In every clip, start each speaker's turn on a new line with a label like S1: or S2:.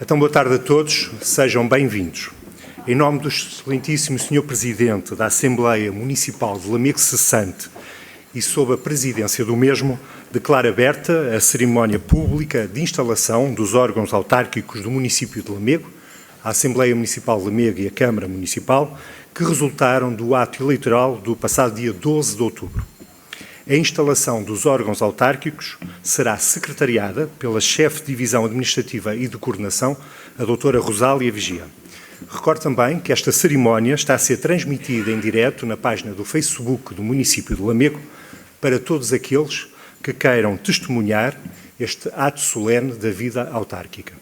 S1: Então, boa tarde a todos, sejam bem-vindos. Em nome do excelentíssimo Sr. Presidente da Assembleia Municipal de Lamego Cessante e sob a presidência do mesmo, declaro aberta a cerimónia pública de instalação dos órgãos autárquicos do município de Lamego, a Assembleia Municipal de Lamego e a Câmara Municipal, que resultaram do ato eleitoral do passado dia 12 de outubro. A instalação dos órgãos autárquicos será secretariada pela chefe de Divisão Administrativa e de Coordenação, a doutora Rosália Vigia. Recordo também que esta cerimónia está a ser transmitida em direto na página do Facebook do município de Lamego para todos aqueles que queiram testemunhar este ato solene da vida autárquica.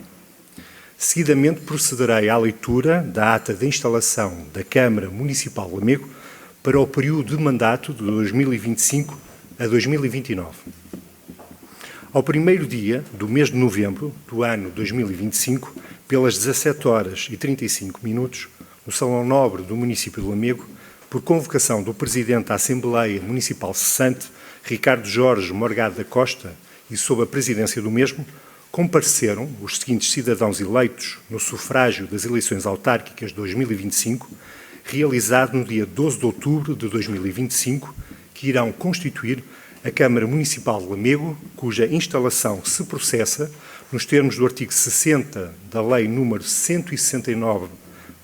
S1: Seguidamente procederei à leitura da ata de instalação da Câmara Municipal de Lamego para o período de mandato de 2025 a 2029. Ao primeiro dia do mês de novembro do ano 2025, pelas 17 horas e 35 minutos, no Salão Nobre do município de Lamego, por convocação do Presidente da Assembleia Municipal Cessante, Ricardo Jorge Morgado da Costa, e sob a presidência do mesmo, compareceram os seguintes cidadãos eleitos no sufrágio das eleições autárquicas de 2025, realizado no dia 12 de outubro de 2025, que irão constituir a Câmara Municipal de Lamego, cuja instalação se processa nos termos do artigo 60 da Lei nº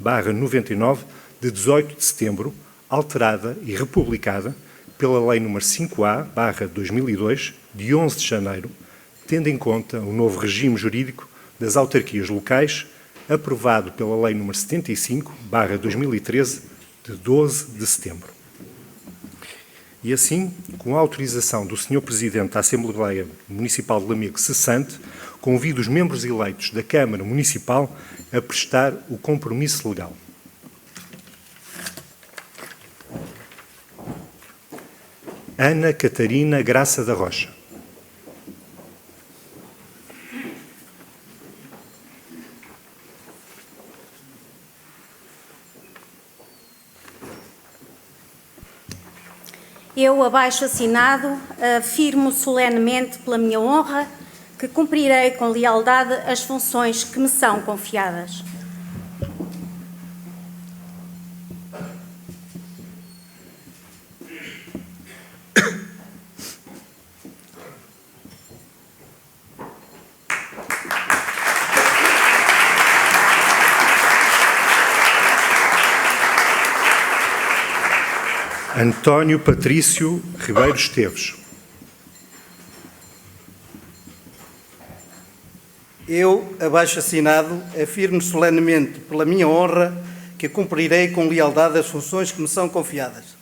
S1: 169/99, de 18 de setembro, alterada e republicada pela Lei nº 5A/2002, de 11 de janeiro, tendo em conta o novo regime jurídico das autarquias locais, aprovado pela Lei nº 75/2013, de 12 de setembro. E assim, com a autorização do Sr. Presidente da Assembleia Municipal de Lamego Cessante, convido os membros eleitos da Câmara Municipal a prestar o compromisso legal. Ana Catarina Graça da Rocha.
S2: Eu, abaixo assinado, afirmo solenemente pela minha honra que cumprirei com lealdade as funções que me são confiadas.
S1: António Patrício Ribeiro Esteves.
S3: Eu, abaixo assinado, afirmo solenemente pela minha honra que cumprirei com lealdade as funções que me são confiadas.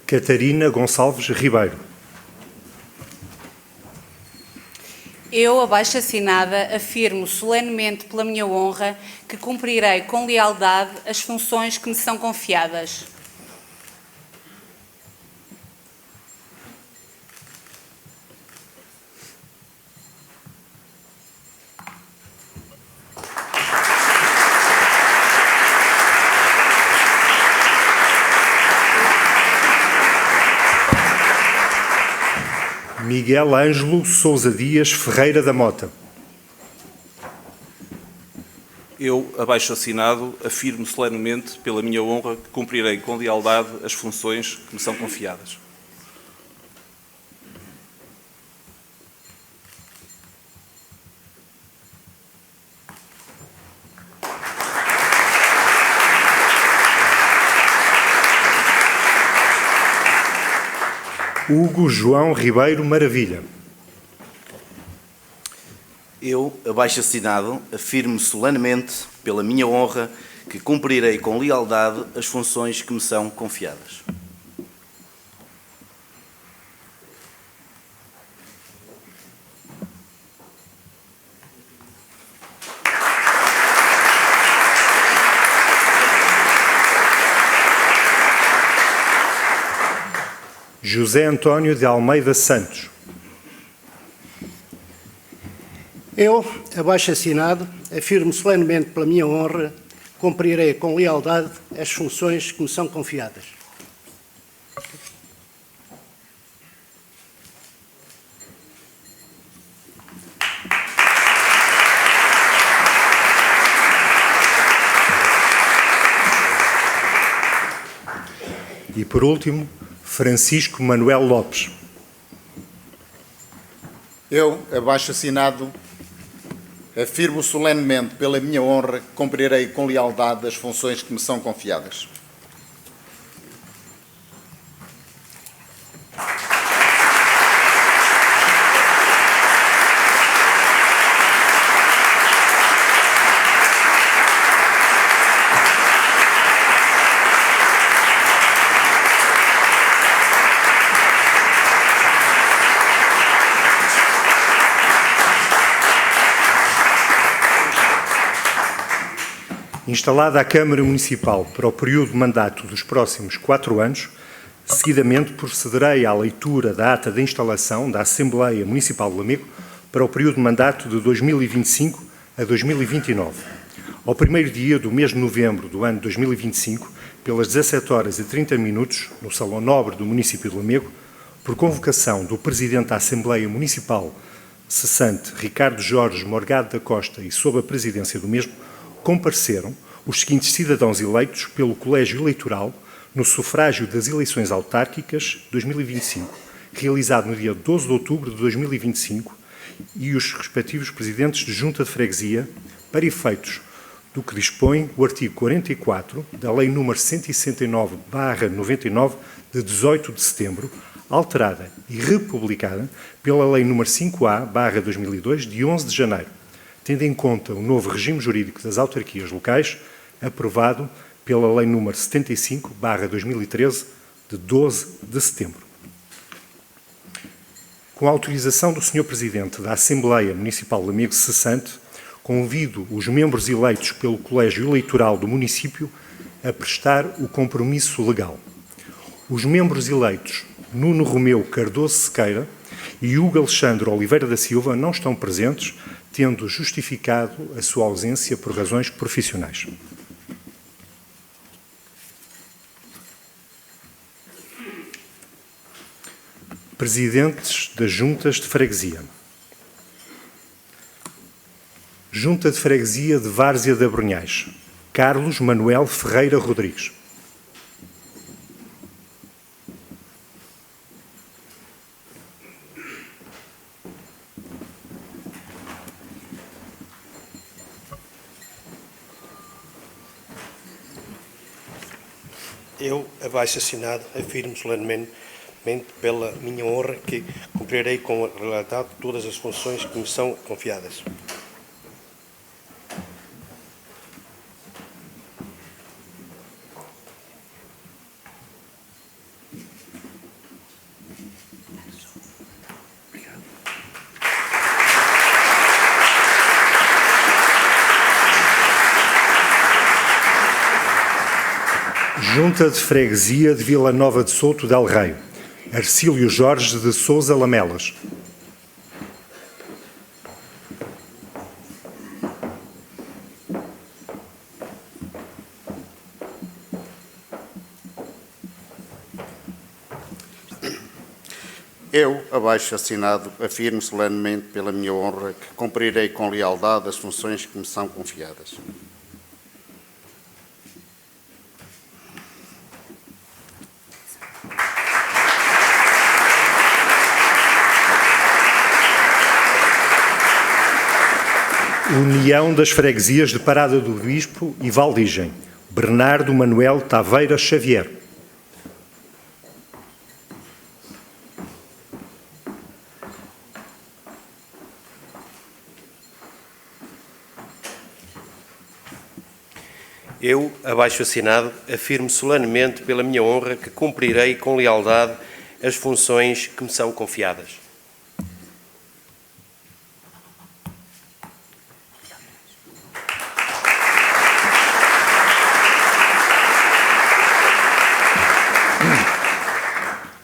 S1: Catarina Gonçalves Ribeiro.
S4: Eu, abaixo assinada, afirmo solenemente pela minha honra que cumprirei com lealdade as funções que me são confiadas.
S1: Miguel Ângelo Sousa Dias Ferreira da Mota.
S5: Eu, abaixo assinado, afirmo solenemente, pela minha honra, que cumprirei com lealdade as funções que me são confiadas.
S1: Hugo João Ribeiro Maravilha.
S6: Eu, abaixo assinado, afirmo solenemente, pela minha honra, que cumprirei com lealdade as funções que me são confiadas.
S1: José António de Almeida Santos.
S7: Eu, abaixo assinado, afirmo solenemente pela minha honra, cumprirei com lealdade as funções que me são confiadas.
S1: E, por último, Francisco Manuel Lopes.
S8: Eu, abaixo assinado, afirmo solenemente pela minha honra que cumprirei com lealdade as funções que me são confiadas.
S1: Instalada a Câmara Municipal para o período de mandato dos próximos 4 anos, seguidamente procederei à leitura da ata de instalação da Assembleia Municipal de Lamego para o período de mandato de 2025 a 2029. Ao primeiro dia do mês de novembro do ano 2025, pelas 17h30, no Salão Nobre do município de Lamego, por convocação do Presidente da Assembleia Municipal cessante, Ricardo Jorge Morgado da Costa, e sob a presidência do mesmo, compareceram os seguintes cidadãos eleitos pelo Colégio Eleitoral no sufrágio das eleições autárquicas 2025, realizado no dia 12 de outubro de 2025, e os respectivos presidentes de Junta de Freguesia, para efeitos do que dispõe o artigo 44 da Lei nº 169/99, de 18 de setembro, alterada e republicada pela Lei nº 5A/2002, de 11 de janeiro, tendo em conta o novo regime jurídico das autarquias locais, aprovado pela Lei nº 75/2013, de 12 de setembro. Com a autorização do Sr. Presidente da Assembleia Municipal de Lamego cessante, convido os membros eleitos pelo Colégio Eleitoral do município a prestar o compromisso legal. Os membros eleitos Nuno Romeu Cardoso Sequeira e Hugo Alexandre Oliveira da Silva não estão presentes, tendo justificado a sua ausência por razões profissionais. Presidentes das Juntas de Freguesia. Junta de Freguesia de Várzea de Abrunhais, Carlos Manuel Ferreira Rodrigues.
S7: Eu, abaixo assinado, afirmo solenemente pela minha honra que cumprirei com lealdade todas as funções que me são confiadas.
S1: Junta de Freguesia de Vila Nova de Souto del Rei, Arcílio Jorge de Sousa Lamelas.
S8: Eu, abaixo assinado, afirmo solenemente pela minha honra que cumprirei com lealdade as funções que me são confiadas.
S1: União das Freguesias de Parada do Bispo e Valdigem, Bernardo Manuel Taveira Xavier.
S9: Eu, abaixo assinado, afirmo solenemente pela minha honra que cumprirei com lealdade as funções que me são confiadas.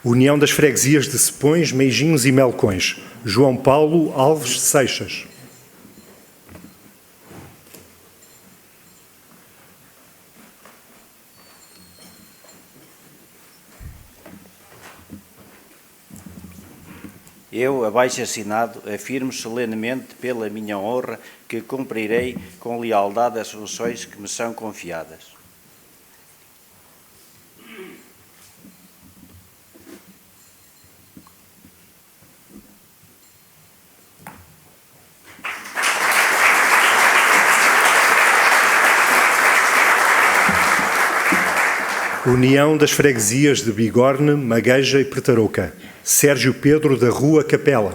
S1: União das Freguesias de Cepões, Meijinhos e Melcões, João Paulo Alves Seixas.
S10: Eu, abaixo assinado, afirmo solenemente pela minha honra que cumprirei com lealdade as funções que me são confiadas.
S1: União das Freguesias de Bigorne, Magueja e Pertarouca, Sérgio Pedro da Rua Capela.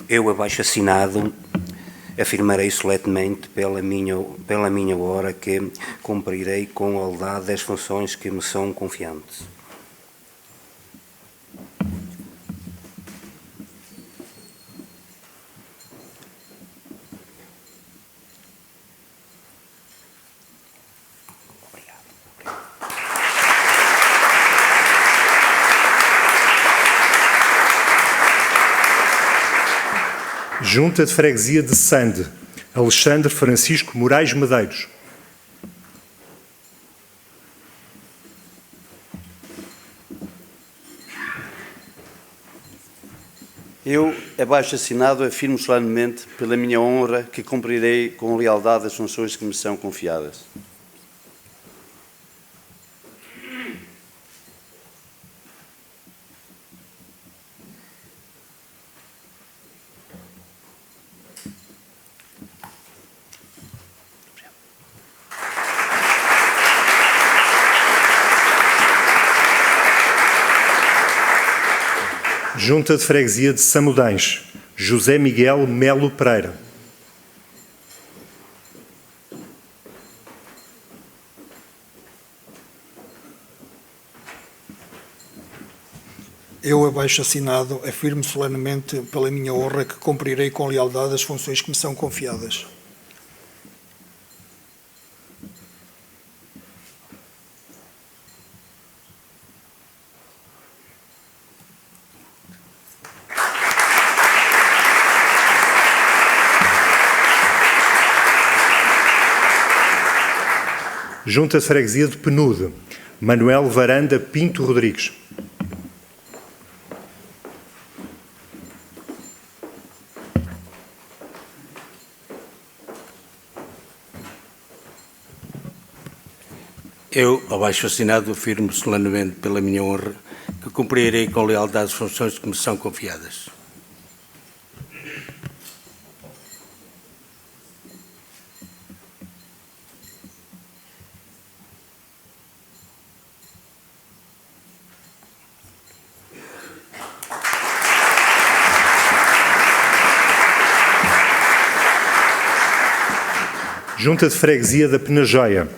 S11: Eu, abaixo assinado, afirmarei solenemente pela minha hora que cumprirei com lealdade as funções que me são confiantes.
S1: Junta de Freguesia de Sande, Alexandre Francisco Moraes Medeiros.
S12: Eu, abaixo assinado, afirmo solenemente pela minha honra que cumprirei com lealdade as funções que me são confiadas.
S1: Junta de Freguesia de Samudães, José Miguel Melo Pereira.
S13: Eu, abaixo assinado, afirmo solenemente pela minha honra que cumprirei com lealdade as funções que me são confiadas.
S1: Junta de Freguesia de Penude, Manuel Varanda Pinto Rodrigues.
S14: Eu, abaixo assinado, afirmo solenemente pela minha honra que cumprirei com lealdade as funções que me são confiadas.
S1: Junta de Freguesia da Penajóia,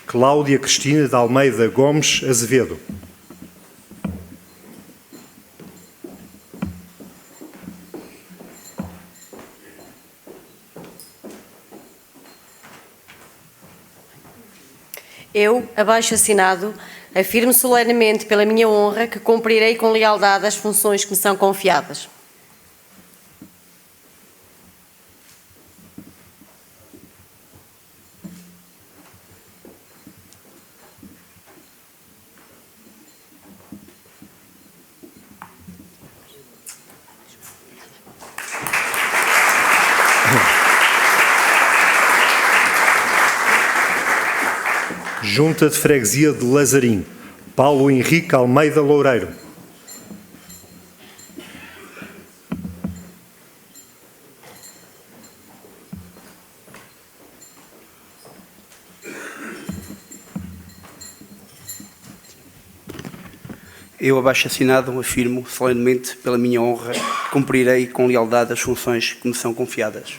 S1: Cláudia Cristina de Almeida Gomes Azevedo.
S15: Eu, abaixo assinado, afirmo solenemente pela minha honra que cumprirei com lealdade as funções que me são confiadas.
S1: Junta de Freguesia de Lazarim, Paulo Henrique Almeida Loureiro.
S12: Eu, abaixo assinado, afirmo solenemente pela minha honra que cumprirei com lealdade as funções que me são confiadas.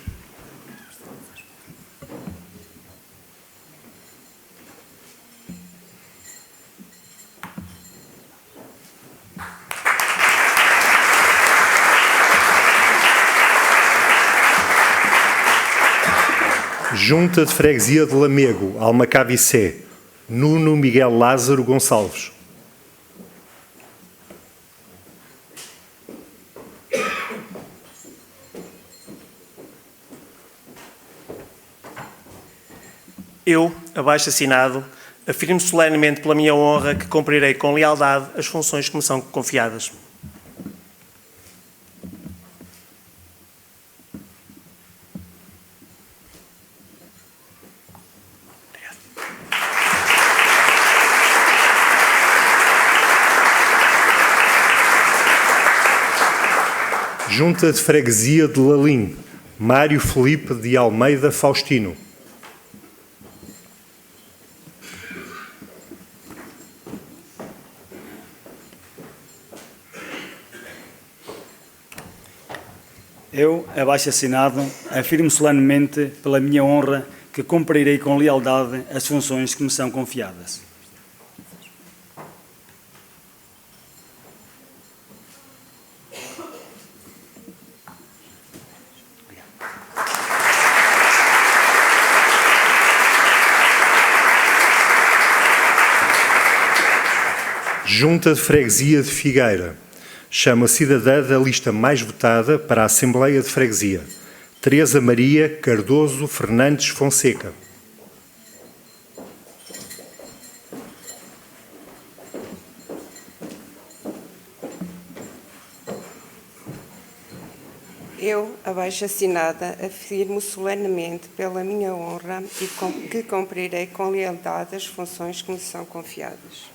S1: Junta de Freguesia de Lamego, Almacavicé, Nuno Miguel Lázaro Gonçalves.
S16: Eu, abaixo-assinado, afirmo solenemente pela minha honra que cumprirei com lealdade as funções que me são confiadas.
S1: Junta de Freguesia de Lalim, Mário Felipe de Almeida Faustino.
S17: Eu, abaixo-assinado, afirmo solenemente pela minha honra que cumprirei com lealdade as funções que me são confiadas.
S1: Junta de Freguesia de Figueira. Chama cidadã da lista mais votada para a Assembleia de Freguesia, Teresa Maria Cardoso Fernandes Fonseca.
S18: Eu, abaixo-assinada, afirmo solenemente pela minha honra que cumprirei com lealdade as funções que me são confiadas.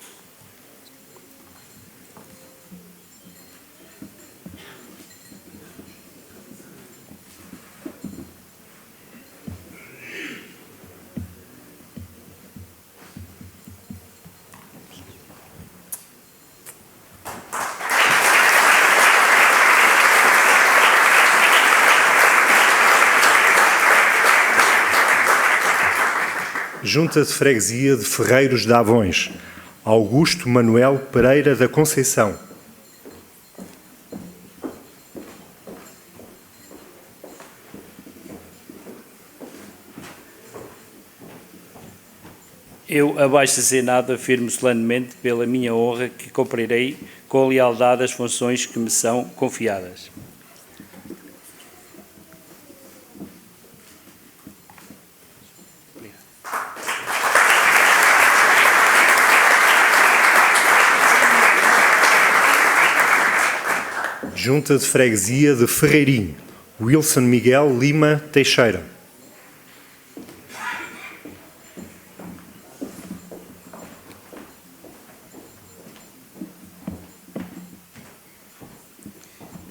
S1: Junta de Freguesia de Ferreiros de Avões, Augusto Manuel Pereira da Conceição.
S17: Eu, abaixo-assinado, afirmo solenemente pela minha honra que cumprirei com lealdade as funções que me são confiadas.
S1: Junta de Freguesia de Ferreirinho, Wilson Miguel Lima Teixeira.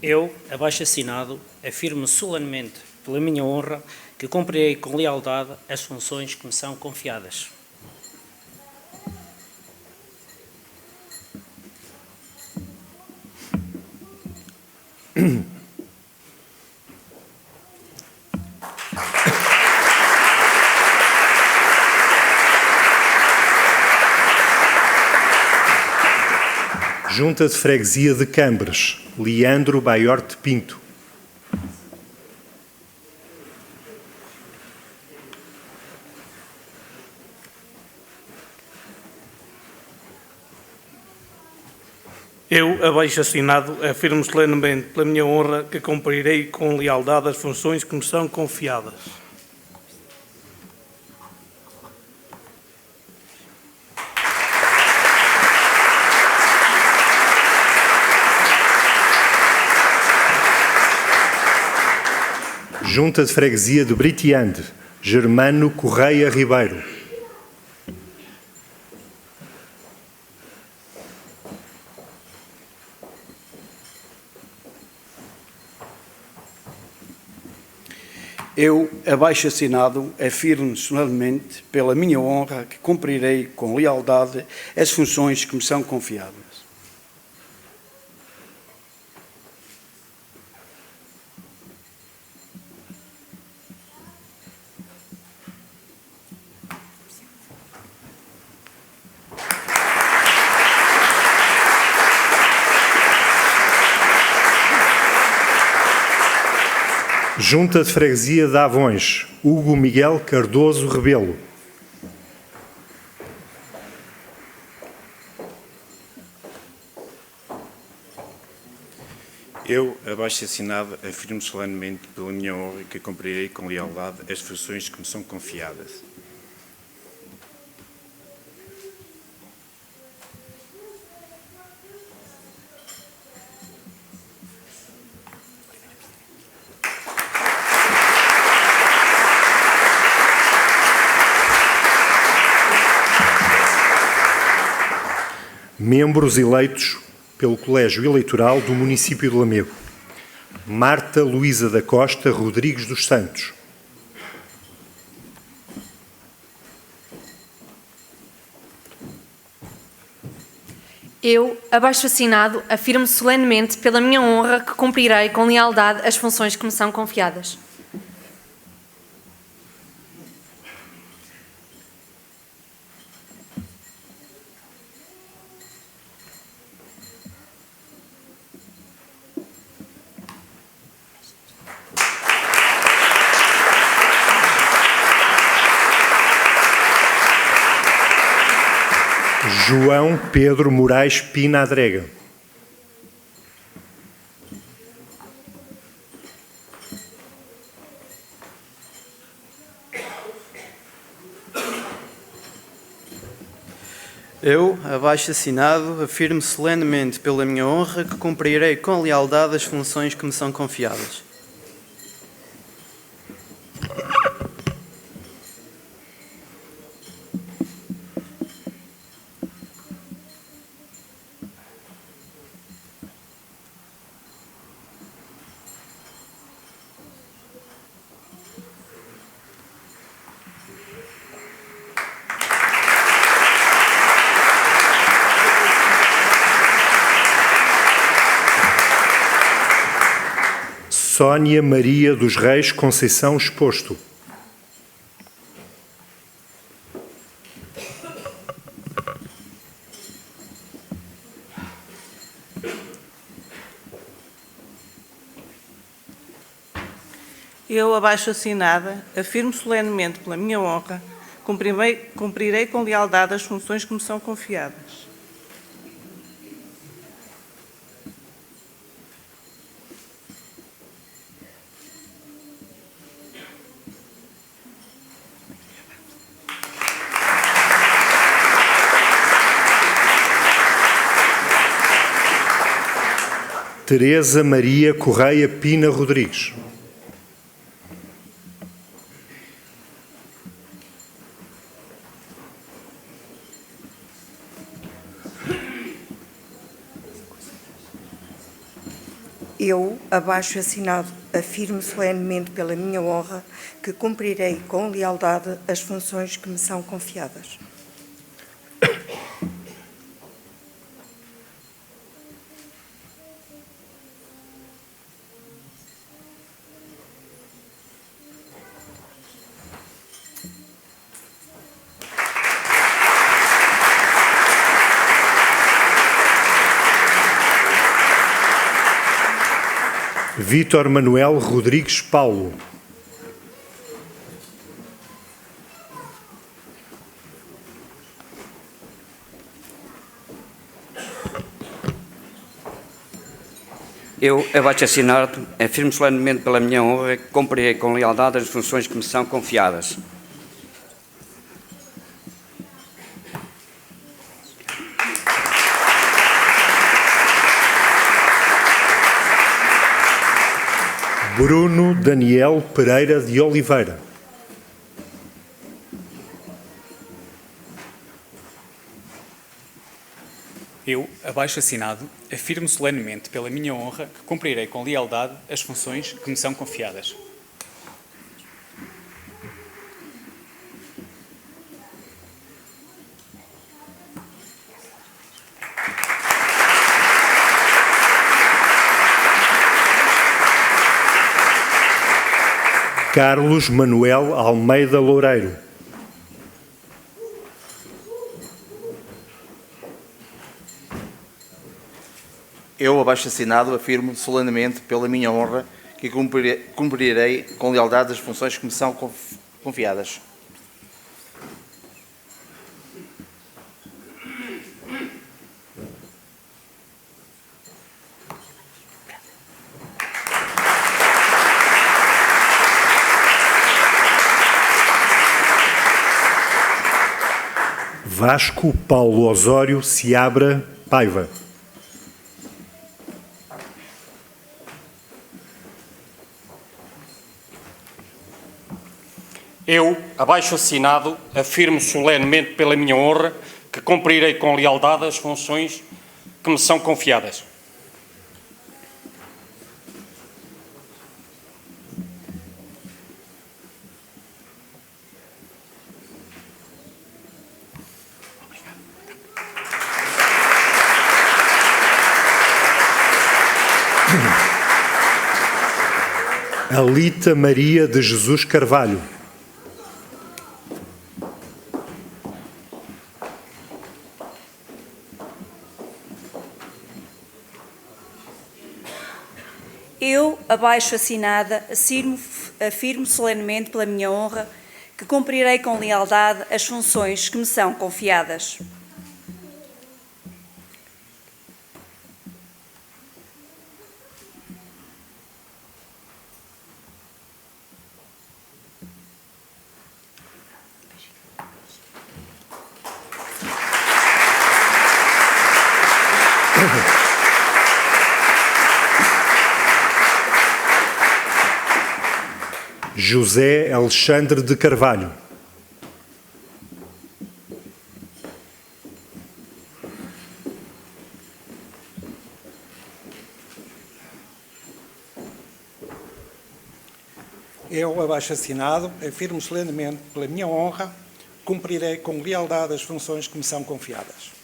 S19: Eu, abaixo-assinado, afirmo solenemente pela minha honra que cumprirei com lealdade as funções que me são confiadas.
S1: Junta de Freguesia de Cambres, Leandro Baiorte Pinto.
S16: Eu, abaixo-assinado, afirmo solenemente pela minha honra que cumprirei com lealdade as funções que me são confiadas.
S1: Junta de Freguesia de Britiande, Germano Correia Ribeiro.
S17: Eu, abaixo-assinado, afirmo solenemente pela minha honra que cumprirei com lealdade as funções que me são confiadas.
S1: Junta de Freguesia de Avões, Hugo Miguel Cardoso Rebelo.
S20: Eu, abaixo-assinado, afirmo solenemente pela minha honra que cumprirei com lealdade as funções que me são confiadas.
S1: Membros eleitos pelo Colégio Eleitoral do município de Lamego: Marta Luísa da Costa Rodrigues dos Santos.
S21: Eu, abaixo-assinado, afirmo solenemente pela minha honra que cumprirei com lealdade as funções que me são confiadas.
S1: João Pedro Moraes Pina Adrega.
S22: Eu, abaixo-assinado, afirmo solenemente pela minha honra que cumprirei com lealdade as funções que me são confiadas.
S1: Sónia Maria dos Reis Conceição Exposto.
S23: Eu, abaixo-assinada, afirmo solenemente pela minha honra, cumprirei com lealdade as funções que me são confiadas.
S1: Teresa Maria Correia Pina Rodrigues.
S24: Eu, abaixo-assinado, afirmo solenemente pela minha honra que cumprirei com lealdade as funções que me são confiadas.
S1: Vítor Manuel Rodrigues Paulo.
S11: Eu, abaixo-assinado, afirmo solenemente pela minha honra que cumprirei com lealdade as funções que me são confiadas.
S1: Bruno Daniel Pereira de Oliveira.
S25: Eu, abaixo-assinado, afirmo solenemente pela minha honra que cumprirei com lealdade as funções que me são confiadas.
S1: Carlos Manuel Almeida Loureiro.
S6: Eu, abaixo-assinado, afirmo solenemente pela minha honra que cumprirei com lealdade as funções que me são confiadas.
S1: Vasco Paulo Osório Seabra Paiva.
S2: Eu, abaixo-assinado, afirmo solenemente pela minha honra que cumprirei com lealdade as funções que me são confiadas.
S1: Alita Maria de Jesus Carvalho.
S3: Eu, abaixo-assinada, afirmo solenemente pela minha honra que cumprirei com lealdade as funções que me são confiadas.
S1: José Alexandre de Carvalho.
S4: Eu, abaixo-assinado, afirmo solenemente pela minha honra, cumprirei com lealdade as funções que me são confiadas.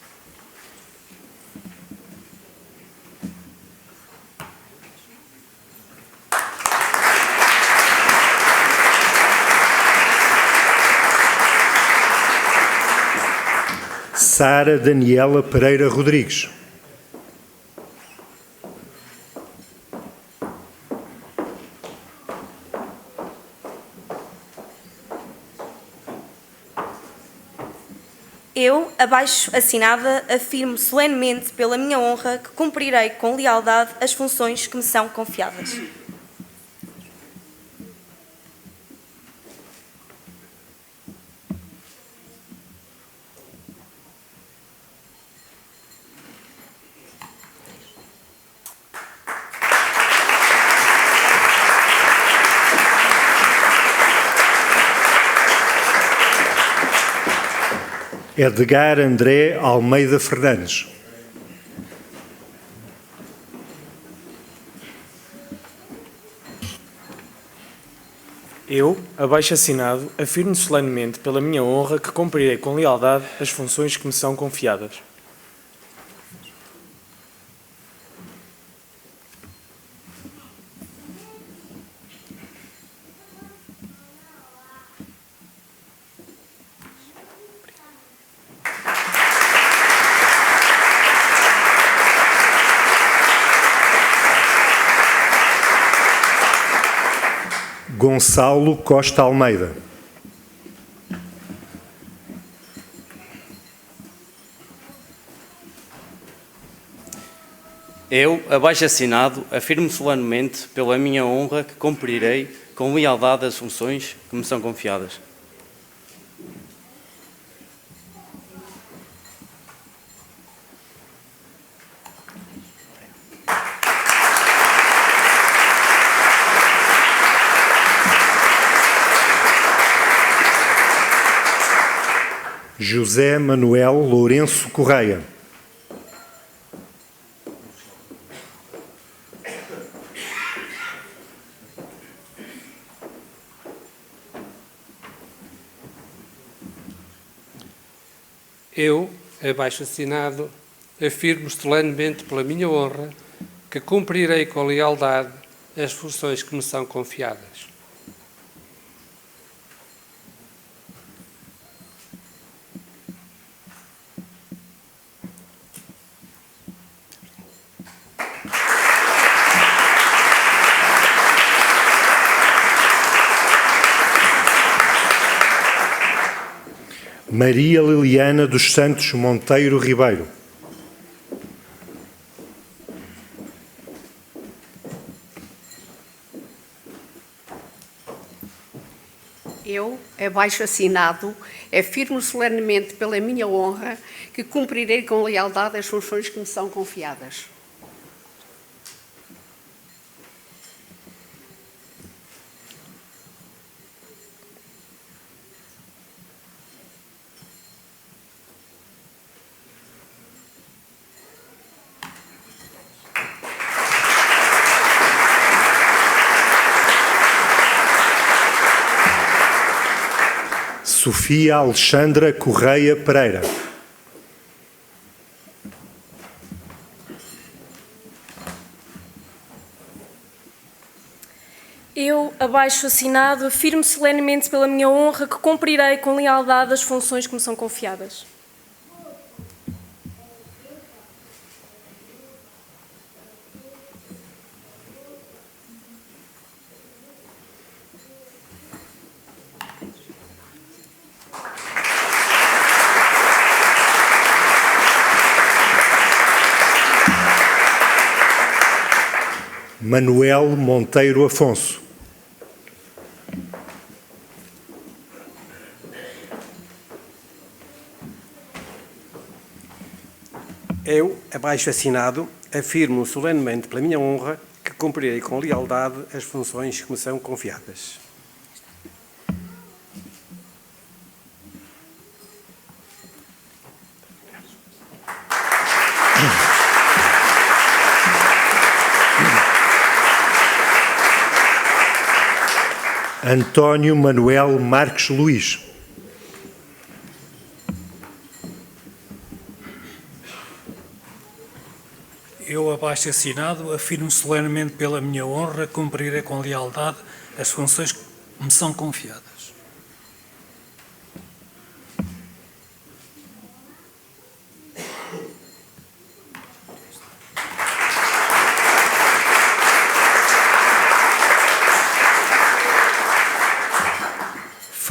S1: Sara Daniela Pereira Rodrigues.
S21: Eu, abaixo-assinada, afirmo solenemente pela minha honra que cumprirei com lealdade as funções que me são confiadas.
S1: Edgar André Almeida Fernandes.
S5: Eu, abaixo-assinado, afirmo solenemente pela minha honra que cumprirei com lealdade as funções que me são confiadas.
S1: Gonçalo Costa Almeida.
S22: Eu, abaixo-assinado, afirmo solenemente pela minha honra que cumprirei com lealdade as funções que me são confiadas.
S1: José Manuel Lourenço Correia.
S7: Eu, abaixo-assinado, afirmo solenemente pela minha honra que cumprirei com lealdade as funções que me são confiadas.
S1: Maria Liliana dos Santos Monteiro Ribeiro.
S8: Eu, abaixo-assinado, afirmo solenemente pela minha honra que cumprirei com lealdade as funções que me são confiadas.
S1: Sofia Alexandra Correia Pereira.
S9: Eu, abaixo-assinado, afirmo solenemente pela minha honra que cumprirei com lealdade as funções que me são confiadas.
S1: Manuel Monteiro Afonso.
S10: Eu, abaixo-assinado, afirmo solenemente pela minha honra que cumprirei com lealdade as funções que me são confiadas.
S1: António Manuel Marques Luís.
S13: Eu, abaixo-assinado, afirmo solenemente pela minha honra que cumprirei com lealdade as funções que me são confiadas.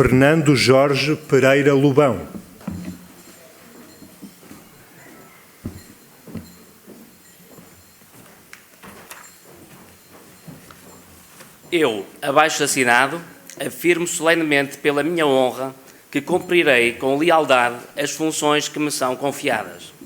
S1: Fernando Jorge Pereira Lobão.
S14: Eu, abaixo-assinado, afirmo solenemente pela minha honra que cumprirei com lealdade as funções que me são confiadas.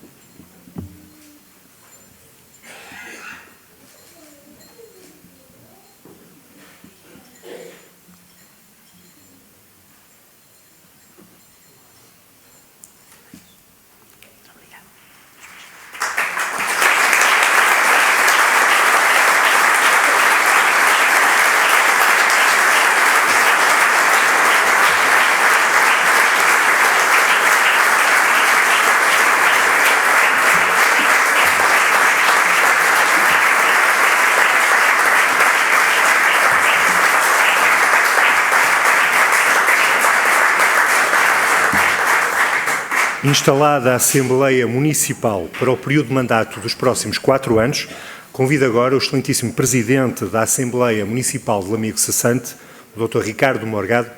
S1: Instalada a Assembleia Municipal para o período de mandato dos próximos 4 anos, convido agora o excelentíssimo Presidente da Assembleia Municipal de Lamego Cessante, o Dr. Ricardo Morgado,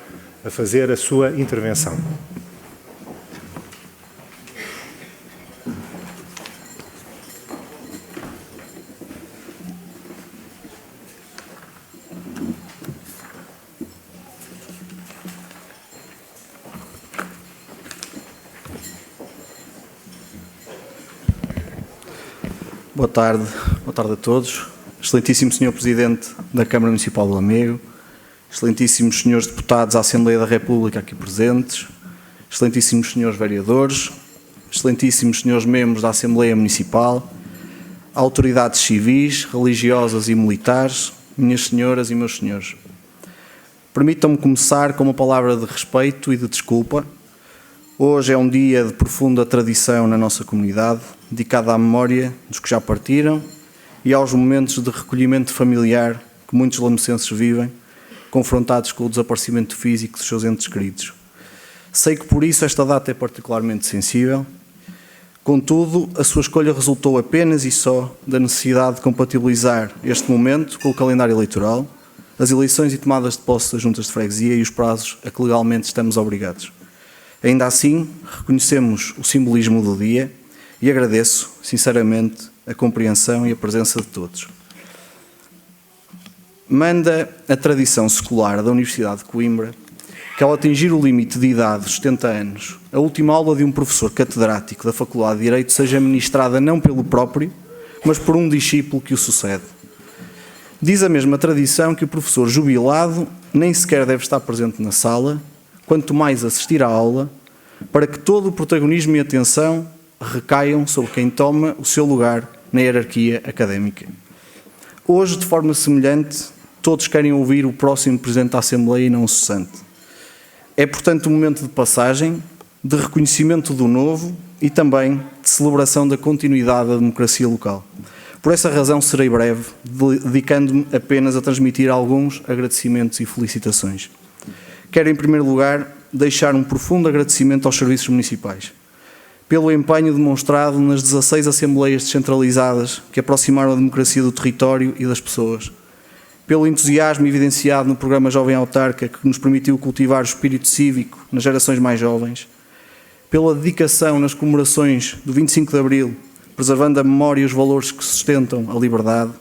S1: a fazer a sua intervenção.
S26: Boa tarde a todos. Excelentíssimo Sr. Presidente da Câmara Municipal de Lamego, excelentíssimos Srs. Deputados à Assembleia da República aqui presentes, excelentíssimos Srs. Vereadores, excelentíssimos Srs. Membros da Assembleia Municipal, autoridades civis, religiosas e militares, minhas senhoras e meus senhores. Permitam-me começar com uma palavra de respeito e de desculpa. Hoje é um dia de profunda tradição na nossa comunidade, dedicado à memória dos que já partiram e aos momentos de recolhimento familiar que muitos lamecenses vivem, confrontados com o desaparecimento físico dos seus entes queridos. Sei que por isso esta data é particularmente sensível, contudo, a sua escolha resultou apenas e só da necessidade de compatibilizar este momento com o calendário eleitoral, as eleições e tomadas de posse das juntas de freguesia e os prazos a que legalmente estamos obrigados. Ainda assim, reconhecemos o simbolismo do dia e agradeço, sinceramente, a compreensão e a presença de todos. Manda a tradição secular da Universidade de Coimbra que, ao atingir o limite de idade dos 70 anos, a última aula de um professor catedrático da Faculdade de Direito seja ministrada não pelo próprio, mas por um discípulo que o sucede. Diz a mesma tradição que o professor jubilado nem sequer deve estar presente na sala, quanto mais assistir à aula, para que todo o protagonismo e atenção recaiam sobre quem toma o seu lugar na hierarquia académica. Hoje, de forma semelhante, todos querem ouvir o próximo Presidente da Assembleia e não o cessante. É, portanto, um momento de passagem, de reconhecimento do novo e também de celebração da continuidade da democracia local. Por essa razão serei breve, dedicando-me apenas a transmitir alguns agradecimentos e felicitações. Quero, em primeiro lugar, deixar um profundo agradecimento aos serviços municipais, pelo empenho demonstrado nas 16 assembleias descentralizadas que aproximaram a democracia do território e das pessoas, pelo entusiasmo evidenciado no programa Jovem Autarca, que nos permitiu cultivar o espírito cívico nas gerações mais jovens, pela dedicação nas comemorações do 25 de Abril, preservando a memória e os valores que sustentam a liberdade,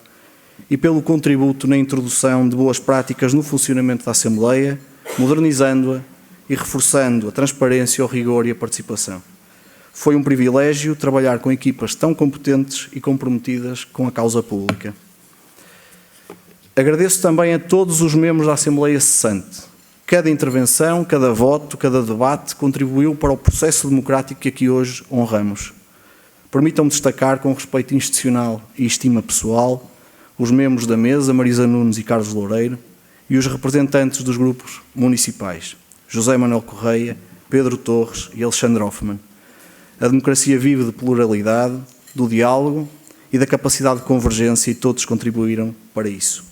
S26: e pelo contributo na introdução de boas práticas no funcionamento da Assembleia, modernizando-a e reforçando a transparência, o rigor e a participação. Foi um privilégio trabalhar com equipas tão competentes e comprometidas com a causa pública. Agradeço também a todos os membros da Assembleia Cessante. Cada intervenção, cada voto, cada debate contribuiu para o processo democrático que aqui hoje honramos. Permitam-me destacar, com respeito institucional e estima pessoal, os membros da mesa, Marisa Nunes e Carlos Loureiro, e os representantes dos grupos municipais, José Manuel Correia, Pedro Torres e Alexandre Hoffmann. A democracia vive de pluralidade, do diálogo e da capacidade de convergência, e todos contribuíram para isso.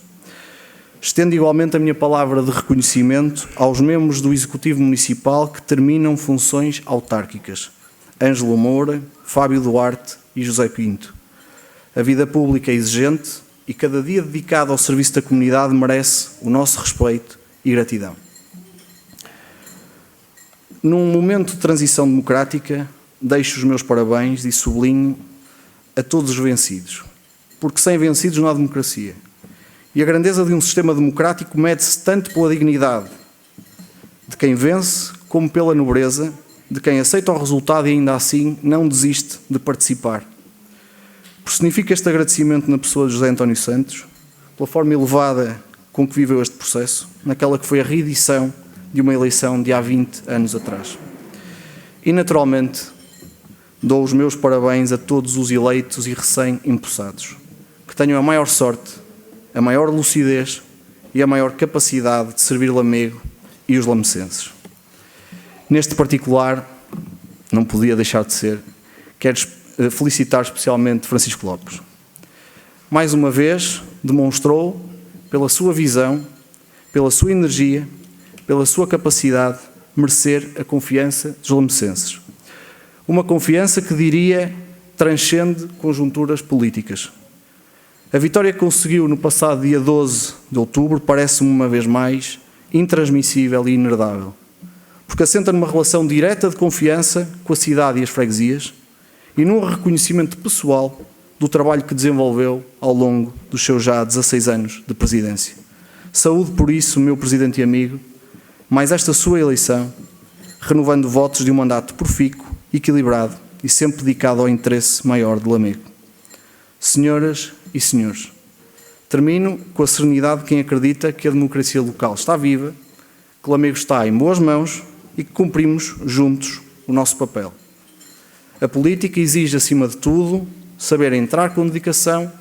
S26: Estendo igualmente a minha palavra de reconhecimento aos membros do Executivo Municipal que terminam funções autárquicas: Ângelo Moura, Fábio Duarte e José Pinto. A vida pública é exigente e cada dia dedicado ao serviço da comunidade merece o nosso respeito e gratidão. Num momento de transição democrática, deixo os meus parabéns e sublinho a todos os vencidos, porque sem vencidos não há democracia. E a grandeza de um sistema democrático mede-se tanto pela dignidade de quem vence, como pela nobreza de quem aceita o resultado e ainda assim não desiste de participar. Personifico este agradecimento na pessoa de José António Santos, pela forma elevada com que viveu este processo, naquela que foi a reedição de uma eleição de há 20 anos atrás. E, naturalmente, dou os meus parabéns a todos os eleitos e recém-empossados, que tenham a maior sorte, a maior lucidez e a maior capacidade de servir Lamego e os lamecenses. Neste particular, não podia deixar de ser, quero felicitar especialmente Francisco Lopes. Mais uma vez, demonstrou, pela sua visão, pela sua energia, pela sua capacidade, merecer a confiança dos lamecenses. Uma confiança que, diria, transcende conjunturas políticas. A vitória que conseguiu no passado dia 12 de outubro parece-me, uma vez mais, intransmissível e inerdável, porque assenta numa relação direta de confiança com a cidade e as freguesias e num reconhecimento pessoal do trabalho que desenvolveu ao longo dos seus já 16 anos de presidência. Saúde por isso, meu presidente e amigo, mais esta sua eleição, renovando votos de um mandato profícuo, equilibrado e sempre dedicado ao interesse maior de Lamego. Senhoras e senhores, termino com a serenidade de quem acredita que a democracia local está viva, que Lamego está em boas mãos e que cumprimos juntos o nosso papel. A política exige, acima de tudo, saber entrar com dedicação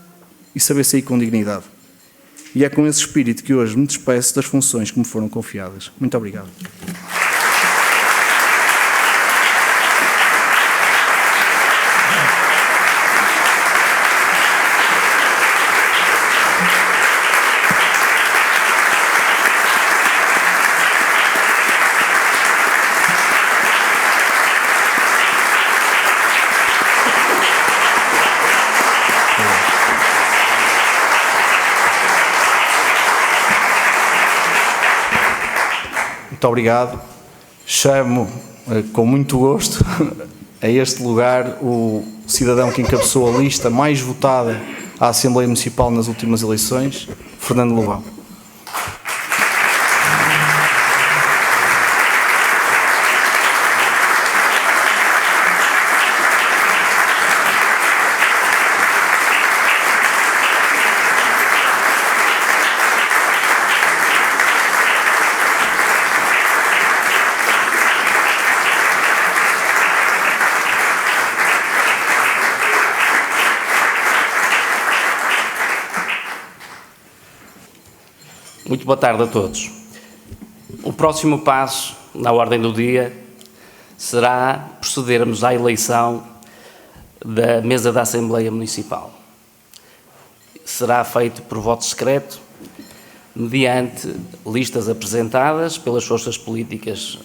S26: e saber sair com dignidade. E é com esse espírito que hoje me despeço das funções que me foram confiadas. Muito obrigado. Muito obrigado. Chamo com muito gosto a este lugar o cidadão que encabeçou a lista mais votada à Assembleia Municipal nas últimas eleições, Fernando Lobão.
S14: Muito boa tarde a todos. O próximo passo na ordem do dia será procedermos à eleição da mesa da Assembleia Municipal. Será feito por voto secreto, mediante listas apresentadas pelas forças políticas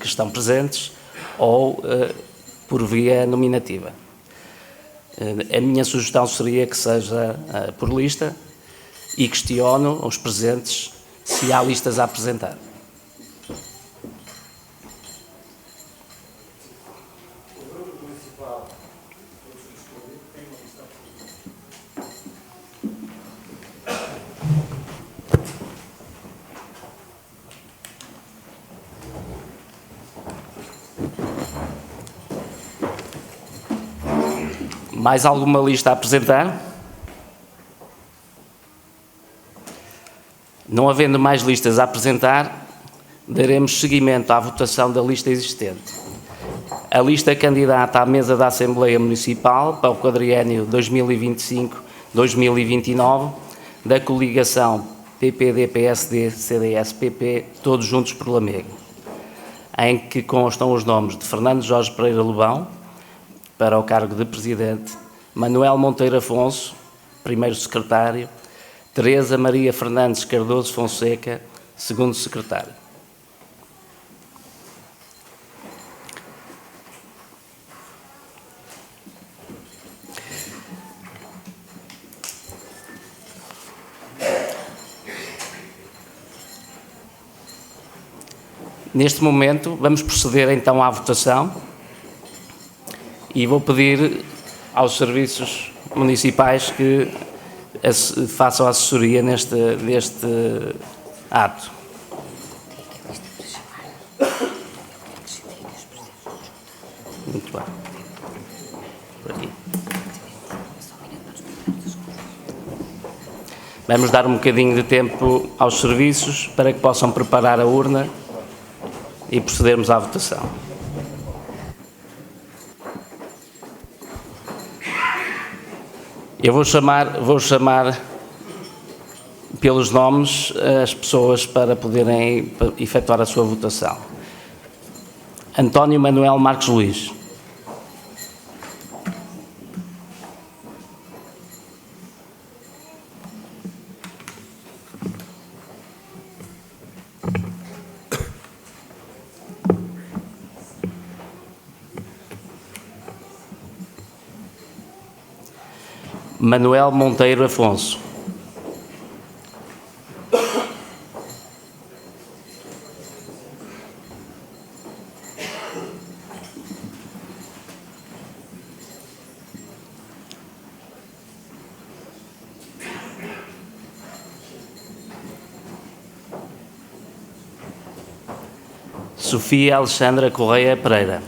S14: que estão presentes ou por via nominativa. A minha sugestão seria que seja por lista e questiono aos presentes se há listas a apresentar. Mais alguma lista a apresentar? Não havendo mais listas a apresentar, daremos seguimento à votação da lista existente. A lista candidata à mesa da Assembleia Municipal para o quadriênio 2025-2029 da coligação PPD-PSD-CDS-PP, todos juntos por Lamego, em que constam os nomes de Fernando Jorge Pereira Lobão, para o cargo de Presidente, Manuel Monteiro Afonso, primeiro secretário, Teresa Maria Fernandes Cardoso Fonseca, segundo secretário. Neste momento, vamos proceder então à votação e vou pedir aos serviços municipais que façam assessoria neste ato. Muito bem. Por aqui. Vamos dar um bocadinho de tempo aos serviços para que possam preparar a urna e procedermos à votação. Eu vou chamar pelos nomes as pessoas para poderem efetuar a sua votação. António Manuel Marques Luís. Manuel Monteiro Afonso. Sofia Alexandra Correia Pereira.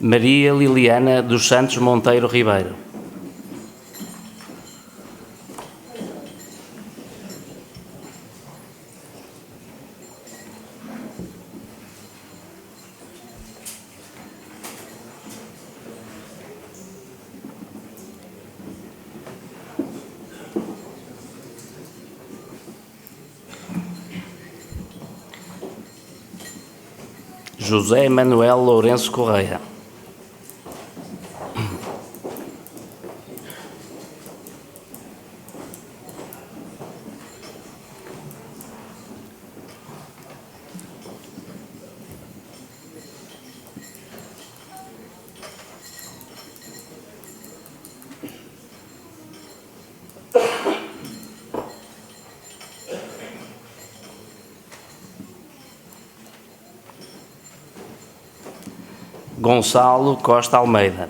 S14: Maria Liliana dos Santos Monteiro Ribeiro. José Manuel Lourenço Correia. Gonçalo Costa Almeida.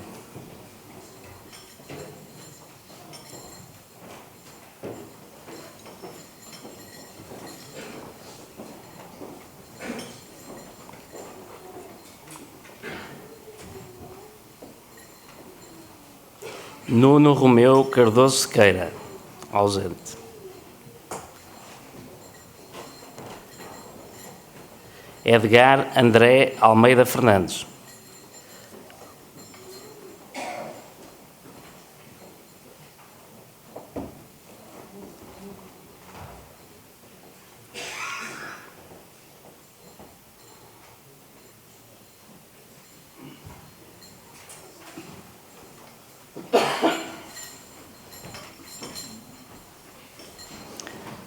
S14: Nuno Romeu Cardoso Sequeira, ausente. Edgar André Almeida Fernandes.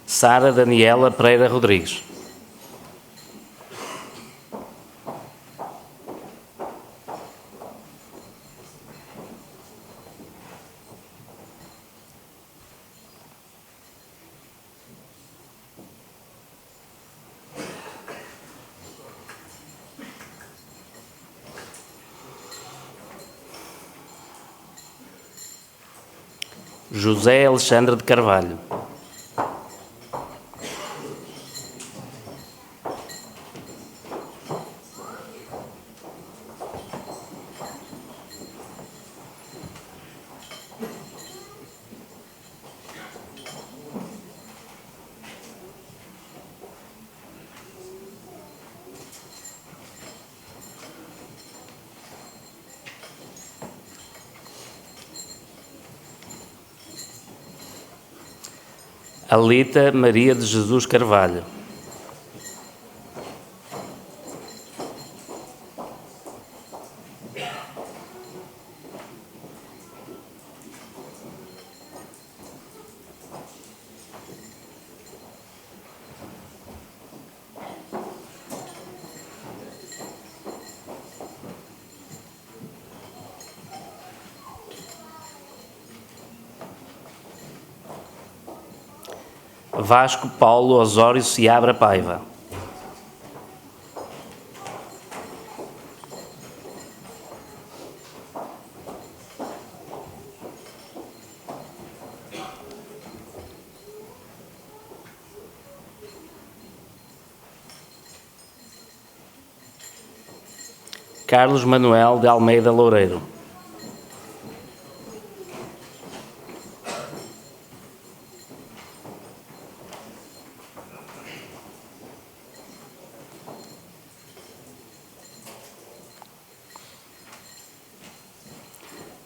S14: Sara Daniela Pereira Rodrigues. José Alexandre de Carvalho. Alita Maria de Jesus Carvalho. Vasco Paulo Osório Seabra Paiva. Carlos Manuel de Almeida Loureiro.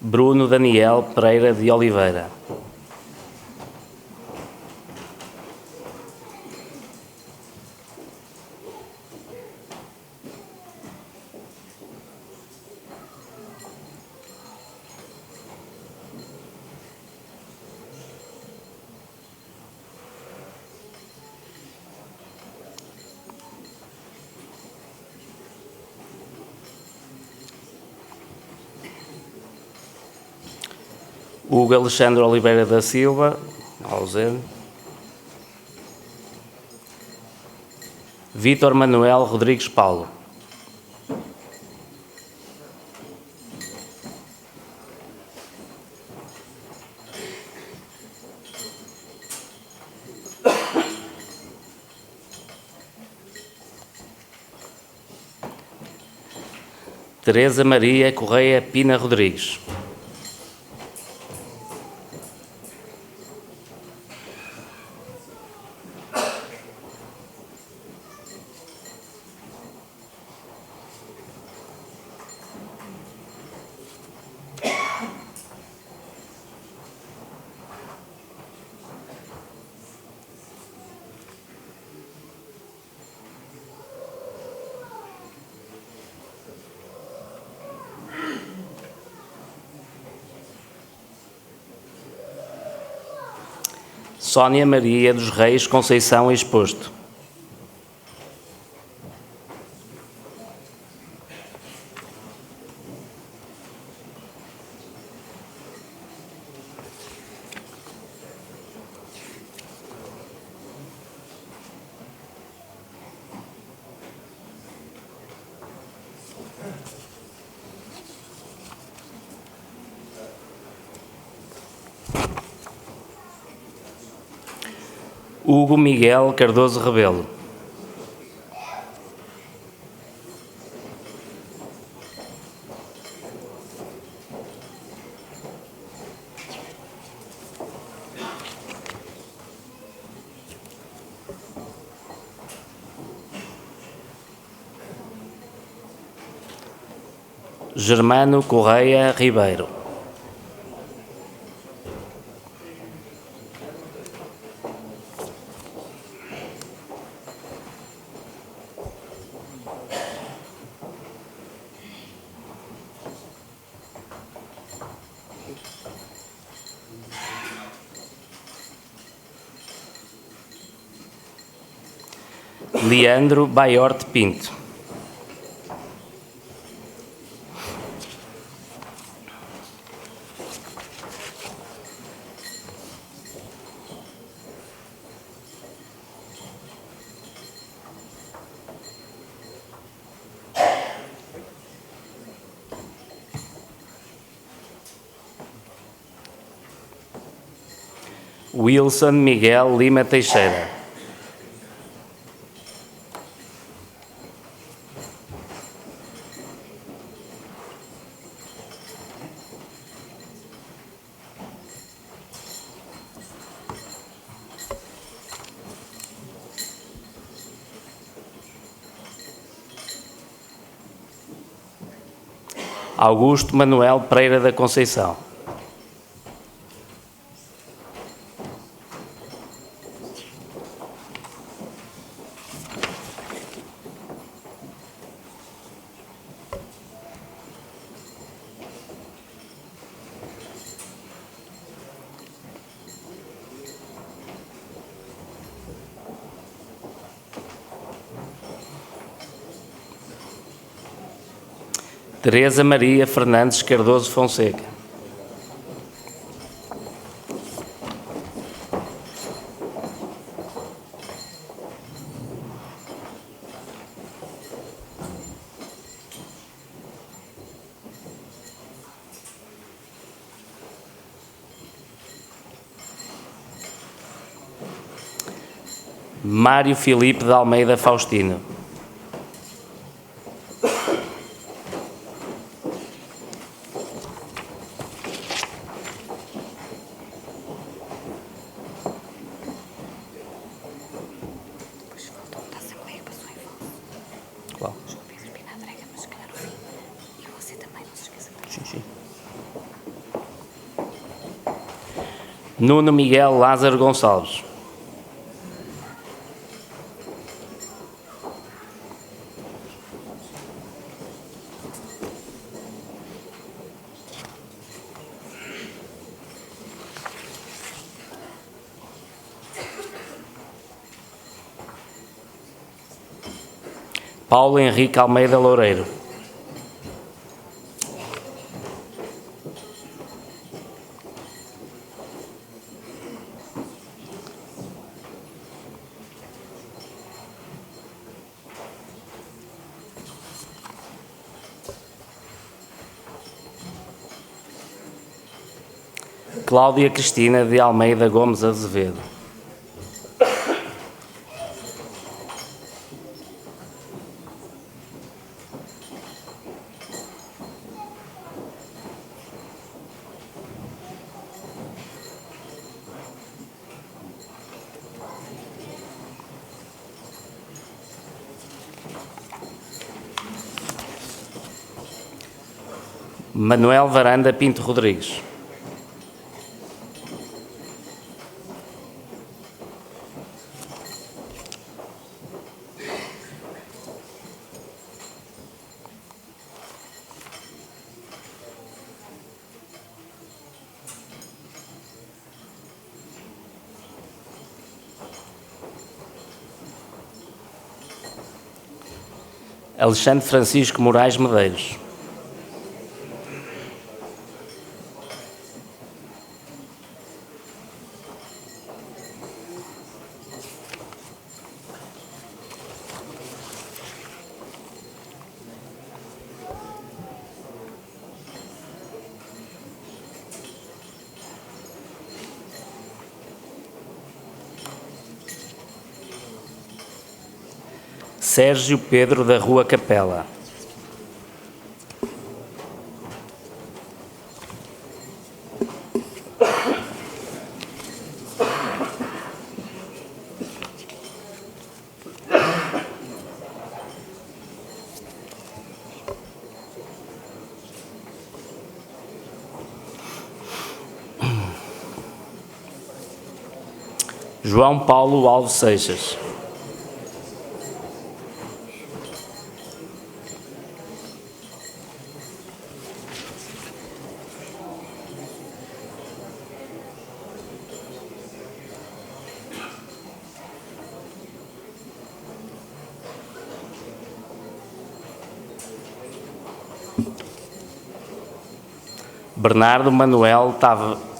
S14: Bruno Daniel Pereira de Oliveira. Hugo Alexandre Oliveira da Silva, ausente. Vítor Manuel Rodrigues Paulo. Teresa Maria Correia Pina Rodrigues. Sónia Maria dos Reis Conceição Exposto. Hugo Miguel Cardoso Rebelo. Germano Correia Ribeiro. Leandro Baiorte Pinto. Wilson Miguel Lima Teixeira. Augusto Manuel Pereira da Conceição. Teresa Maria Fernandes Cardoso Fonseca. Mário Filipe de Almeida Faustino. Nuno Miguel Lázaro Gonçalves. Paulo Henrique Almeida Loureiro. Cláudia Cristina de Almeida Gomes Azevedo. Manuel Varanda Pinto Rodrigues. Alexandre Francisco Moraes Medeiros. Sérgio Pedro da Rua Capela. João Paulo Alves Seixas. Bernardo Manuel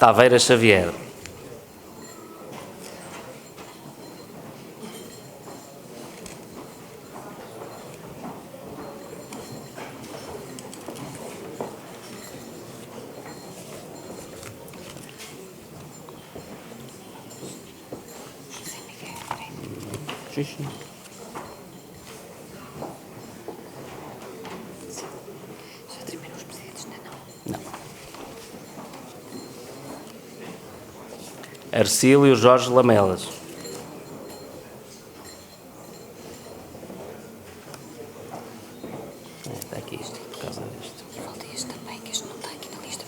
S14: Taveira Xavier. Arcílio Jorge Lamelas. Está aqui isto, por causa disto.
S12: E volta este também, que este não está aqui na lista.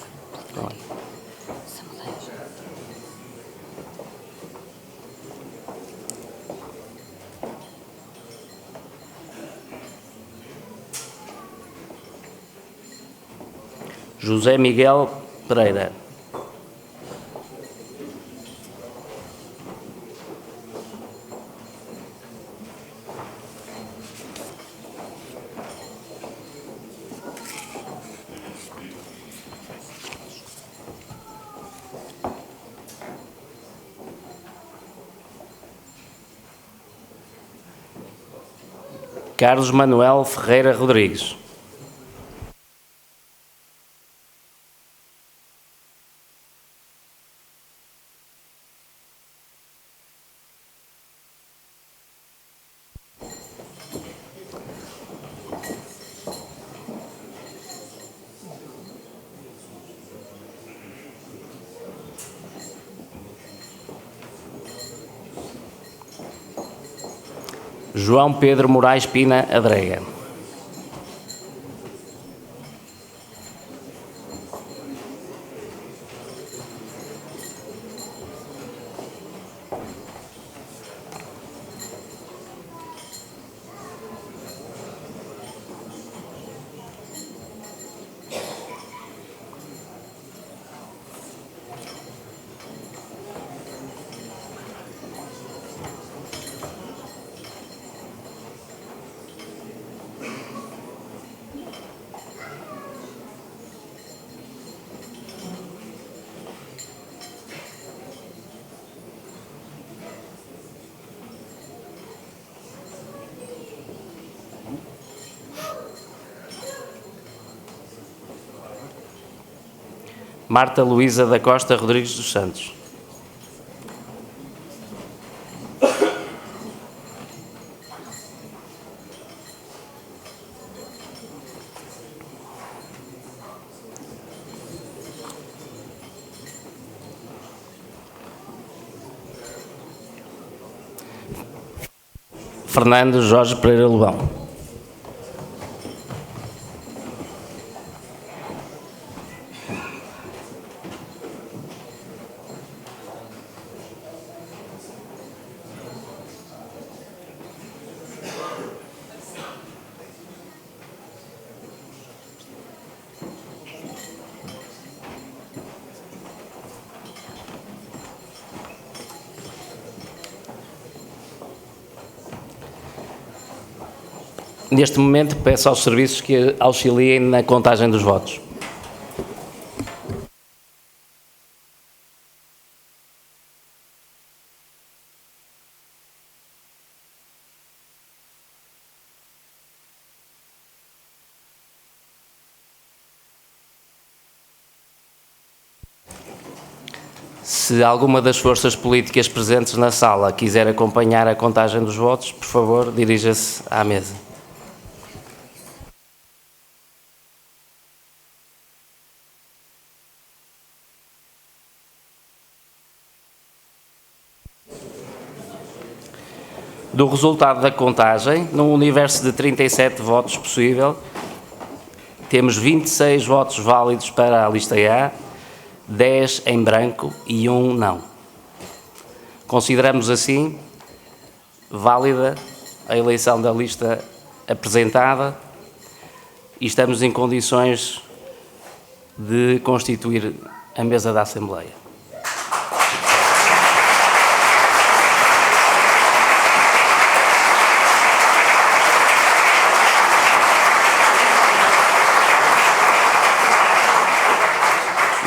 S14: José Miguel Pereira. Carlos Manuel Ferreira Rodrigues. João Pedro Moraes Pina Adrega. Marta Luísa da Costa Rodrigues dos Santos. Fernando Jorge Pereira Lobão. Neste momento, peço aos serviços que auxiliem na contagem dos votos. Se alguma das forças políticas presentes na sala quiser acompanhar a contagem dos votos, por favor, dirija-se à mesa. Do resultado da contagem, num universo de 37 votos possível, temos 26 votos válidos para a lista A, 10 em branco e 1 não. Consideramos assim válida a eleição da lista apresentada e estamos em condições de constituir a mesa da Assembleia.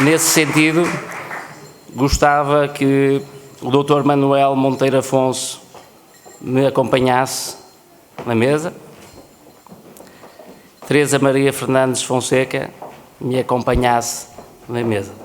S14: Nesse sentido, gostava que o Dr. Manuel Monteiro Afonso me acompanhasse na mesa, Teresa Maria Fernandes Fonseca me acompanhasse na mesa.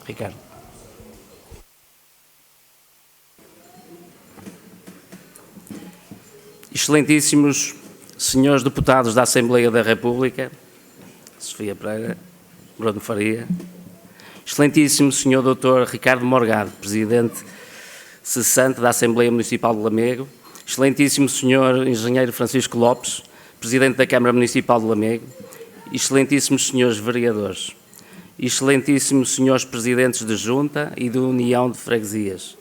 S14: Ricardo. Excelentíssimos senhores deputados da Assembleia da República, Sofia Pereira, Bruno Faria, excelentíssimo senhor Dr. Ricardo Morgado, presidente cessante da Assembleia Municipal de Lamego, excelentíssimo senhor engenheiro Francisco Lopes, presidente da Câmara Municipal de Lamego, excelentíssimos senhores vereadores, excelentíssimos senhores presidentes de Junta e de União de Freguesias,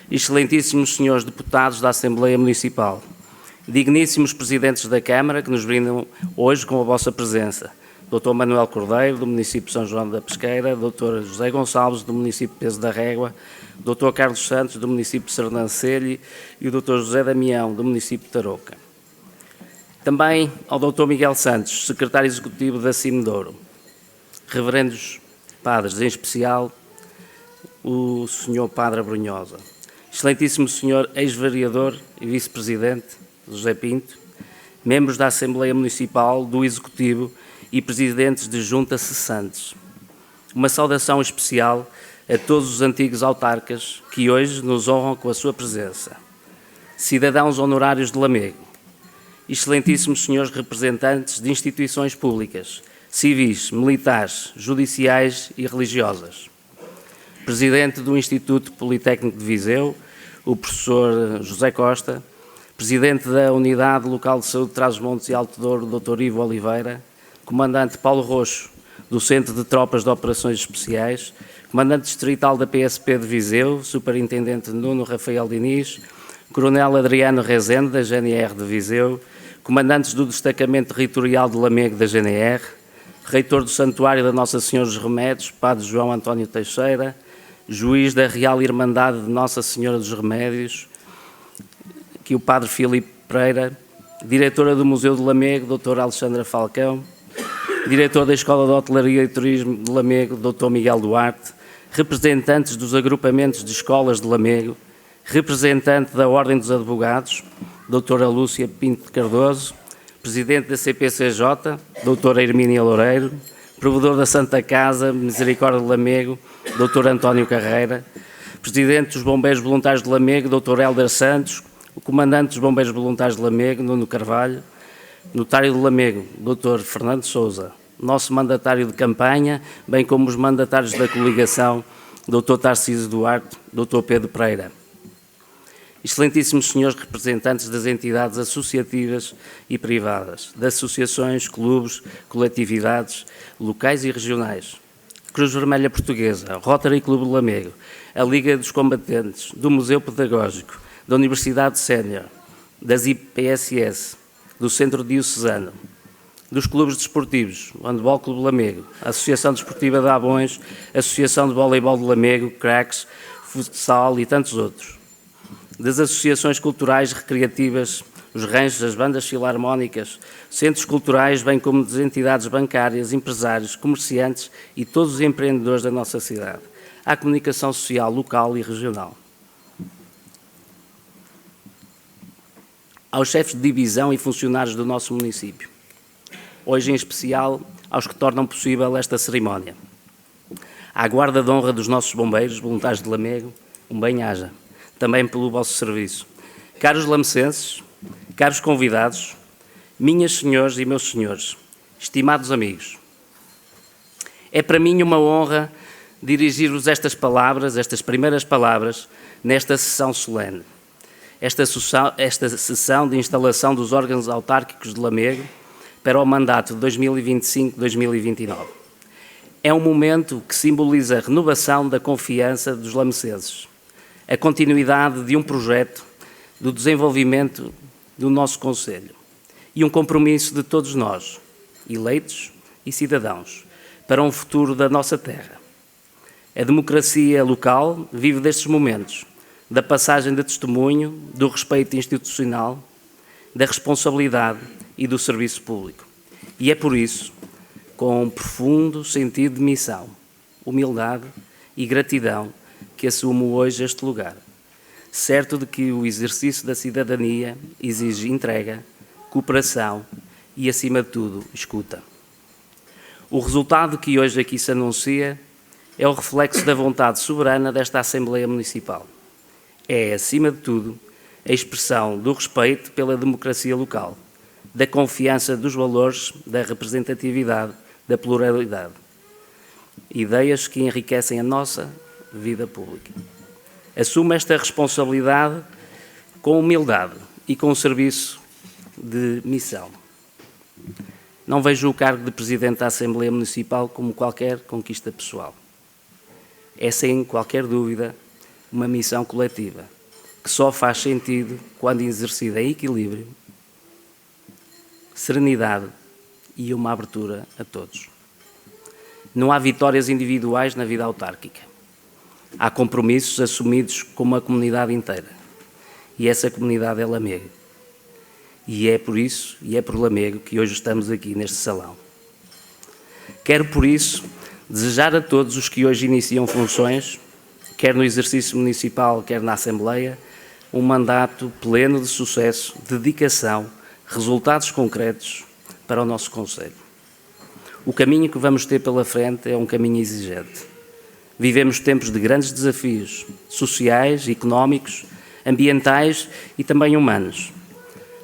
S14: excelentíssimos senhores deputados da Assembleia Municipal, digníssimos presidentes da Câmara que nos brindam hoje com a vossa presença, Dr. Manuel Cordeiro, do município de São João da Pesqueira, Dr. José Gonçalves, do município de Peso da Régua, Dr. Carlos Santos, do município de Sernancelho e o Dr. José Damião, do município de Tarouca. Também ao Dr. Miguel Santos, secretário executivo da Cimedouro, reverendos padres, em especial o Sr. Padre Abrunhosa, excelentíssimo Sr. ex-vereador e vice-presidente José Pinto, membros da Assembleia Municipal, do Executivo e presidentes de junta cessantes. Uma saudação especial a todos os antigos autarcas que hoje nos honram com a sua presença. Cidadãos honorários de Lamego, excelentíssimos senhores representantes de instituições públicas, civis, militares, judiciais e religiosas. Presidente do Instituto Politécnico de Viseu, o professor José Costa, Presidente da Unidade Local de Saúde de Trás-os-Montes e Alto Douro, Dr. Ivo Oliveira, Comandante Paulo Roxo, do Centro de Tropas de Operações Especiais, Comandante Distrital da PSP de Viseu, Superintendente Nuno Rafael Diniz, Coronel Adriano Rezende, da GNR de Viseu, Comandantes do Destacamento Territorial de Lamego, da GNR, Reitor do Santuário da Nossa Senhora dos Remédios, Padre João António Teixeira, Juiz da Real Irmandade de Nossa Senhora dos Remédios, aqui o Padre Filipe Pereira, Diretora do Museu de Lamego, Dr. Alexandra Falcão, Diretor da Escola de Hotelaria e Turismo de Lamego, Dr. Miguel Duarte, representantes dos agrupamentos de escolas de Lamego, representante da Ordem dos Advogados, Doutora Lúcia Pinto de Cardoso, Presidente da CPCJ, Doutora Hermínia Loureiro, Provedor da Santa Casa Misericórdia de Lamego, Dr. António Carreira, Presidente dos Bombeiros Voluntários de Lamego, Dr. Hélder Santos, o Comandante dos Bombeiros Voluntários de Lamego, Nuno Carvalho, Notário de Lamego, Dr. Fernando Sousa, nosso mandatário de campanha, bem como os mandatários da coligação, Dr. Tarcísio Duarte, Dr. Pedro Pereira, excelentíssimos senhores representantes das entidades associativas e privadas, das associações, clubes, coletividades locais e regionais, Cruz Vermelha Portuguesa, Rotary Clube de Lamego, a Liga dos Combatentes, do Museu Pedagógico, da Universidade Sénior, das IPSS, do Centro Diocesano, dos clubes desportivos, o Handball Clube de Lamego, a Associação Desportiva de Abões, a Associação de Voleibol de Lamego, Cracks, Futsal e tantos outros, das associações culturais recreativas, os ranchos, as bandas filarmónicas, centros culturais, bem como das entidades bancárias, empresários, comerciantes e todos os empreendedores da nossa cidade, à comunicação social local e regional. Aos chefes de divisão e funcionários do nosso município, hoje em especial aos que tornam possível esta cerimónia. À guarda de honra dos nossos bombeiros, voluntários de Lamego, um bem-aja, também pelo vosso serviço. Caros lamecenses, caros convidados, minhas senhores e meus senhores, estimados amigos, é para mim uma honra dirigir-vos estas palavras, estas primeiras palavras, nesta sessão solene. Esta sessão de instalação dos órgãos autárquicos de Lamego para o mandato de 2025-2029. É um momento que simboliza a renovação da confiança dos lamecenses, a continuidade de um projeto do desenvolvimento do nosso concelho e um compromisso de todos nós, eleitos e cidadãos, para um futuro da nossa terra. A democracia local vive destes momentos, da passagem de testemunho, do respeito institucional, da responsabilidade e do serviço público. E é por isso, com um profundo sentido de missão, humildade e gratidão, que assumo hoje este lugar, certo de que o exercício da cidadania exige entrega, cooperação e, acima de tudo, escuta. O resultado que hoje aqui se anuncia é o reflexo da vontade soberana desta Assembleia Municipal. É, acima de tudo, a expressão do respeito pela democracia local, da confiança dos valores, da representatividade, da pluralidade. Ideias que enriquecem a nossa vida pública. Assumo esta responsabilidade com humildade e com serviço de missão. Não vejo o cargo de Presidente da Assembleia Municipal como qualquer conquista pessoal. É, sem qualquer dúvida, uma missão coletiva, que só faz sentido quando exercida em equilíbrio, serenidade e uma abertura a todos. Não há vitórias individuais na vida autárquica. Há compromissos assumidos com uma comunidade inteira. E essa comunidade é Lamego. E é por isso, e é por Lamego, que hoje estamos aqui neste salão. Quero, por isso, desejar a todos os que hoje iniciam funções, quer no exercício municipal, quer na Assembleia, um mandato pleno de sucesso, dedicação, resultados concretos para o nosso concelho. O caminho que vamos ter pela frente é um caminho exigente. Vivemos tempos de grandes desafios sociais, económicos, ambientais e também humanos.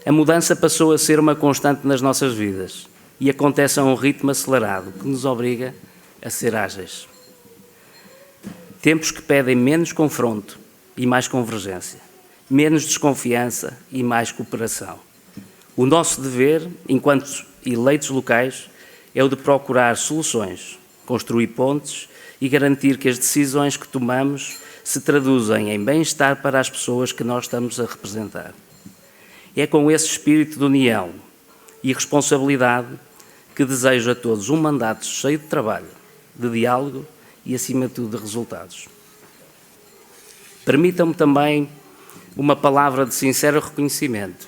S14: A mudança passou a ser uma constante nas nossas vidas e acontece a um ritmo acelerado que nos obriga a ser ágeis. Tempos que pedem menos confronto e mais convergência, menos desconfiança e mais cooperação. O nosso dever, enquanto eleitos locais, é o de procurar soluções, construir pontes e garantir que as decisões que tomamos se traduzem em bem-estar para as pessoas que nós estamos a representar. É com esse espírito de união e responsabilidade que desejo a todos um mandato cheio de trabalho, de diálogo e, acima de tudo, de resultados. Permitam-me também uma palavra de sincero reconhecimento.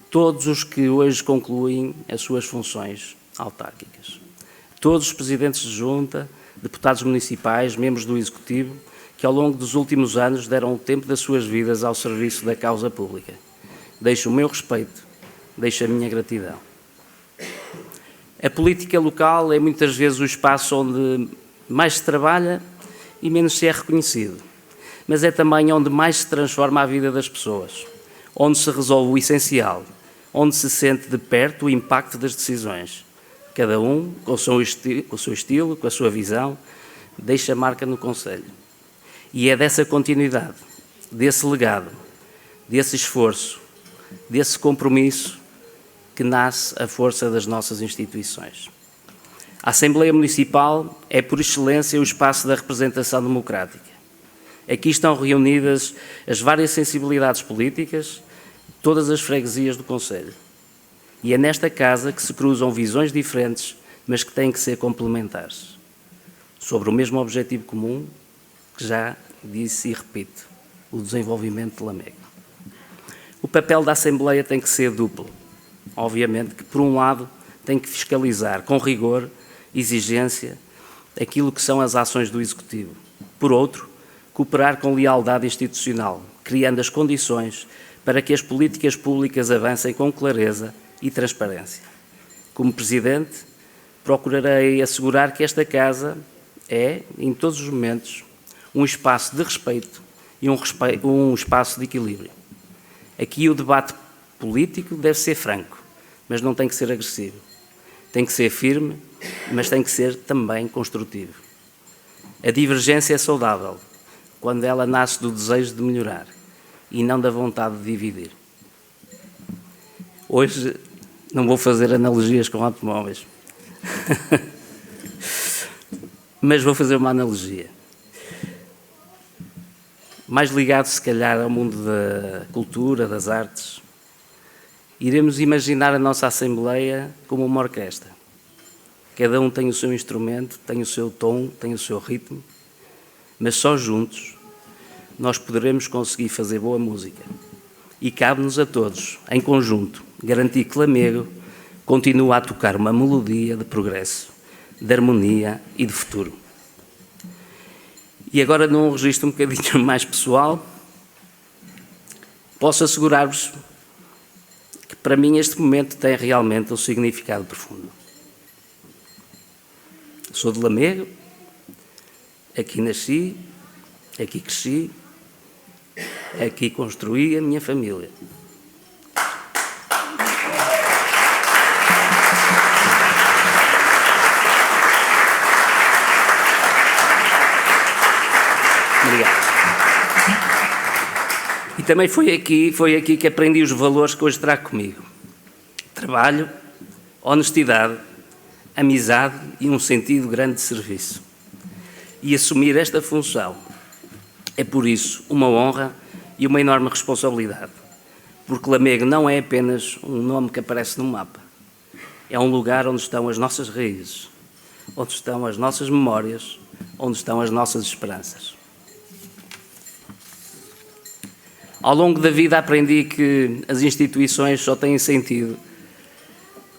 S14: Todos os que hoje concluem as suas funções autárquicas. Todos os presidentes de junta, deputados municipais, membros do Executivo, que ao longo dos últimos anos deram o tempo das suas vidas ao serviço da causa pública. Deixo o meu respeito, deixo a minha gratidão. A política local é muitas vezes o espaço onde mais se trabalha e menos se é reconhecido, mas é também onde mais se transforma a vida das pessoas, onde se resolve o essencial, onde se sente de perto o impacto das decisões, cada um com o seu estilo, com a sua visão, deixa marca no Conselho. E é dessa continuidade, desse legado, desse esforço, desse compromisso que nasce a força das nossas instituições. A Assembleia Municipal é, por excelência, o espaço da representação democrática. Aqui estão reunidas as várias sensibilidades políticas, todas as freguesias do Conselho. E é nesta casa que se cruzam visões diferentes, mas que têm que ser complementares, sobre o mesmo objetivo comum, que já disse e repito, o desenvolvimento de Lamego. O papel da Assembleia tem que ser duplo. Obviamente que, por um lado, tem que fiscalizar com rigor, exigência, aquilo que são as ações do Executivo. Por outro, cooperar com lealdade institucional, criando as condições para que as políticas públicas avancem com clareza e transparência. Como Presidente, procurarei assegurar que esta Casa é, em todos os momentos, um espaço de respeito e um espaço de equilíbrio. Aqui o debate político deve ser franco, mas não tem que ser agressivo. Tem que ser firme, mas tem que ser também construtivo. A divergência é saudável, quando ela nasce do desejo de melhorar e não da vontade de dividir. Hoje não vou fazer analogias com automóveis, mas vou fazer uma analogia. Mais ligado, se calhar, ao mundo da cultura, das artes. Iremos imaginar a nossa Assembleia como uma orquestra. Cada um tem o seu instrumento, tem o seu tom, tem o seu ritmo, mas só juntos nós poderemos conseguir fazer boa música. E cabe-nos a todos, em conjunto, garantir que Lamego continua a tocar uma melodia de progresso, de harmonia e de futuro. E agora, num registro um bocadinho mais pessoal, posso assegurar-vos que para mim este momento tem realmente um significado profundo. Sou de Lamego, aqui nasci, aqui cresci, aqui construí a minha família. Obrigado. E também foi aqui que aprendi os valores que hoje trago comigo. Trabalho, honestidade, amizade e um sentido grande de serviço. E assumir esta função é, por isso, uma honra e uma enorme responsabilidade. Porque Lamego não é apenas um nome que aparece no mapa. É um lugar onde estão as nossas raízes, onde estão as nossas memórias, onde estão as nossas esperanças. Ao longo da vida aprendi que as instituições só têm sentido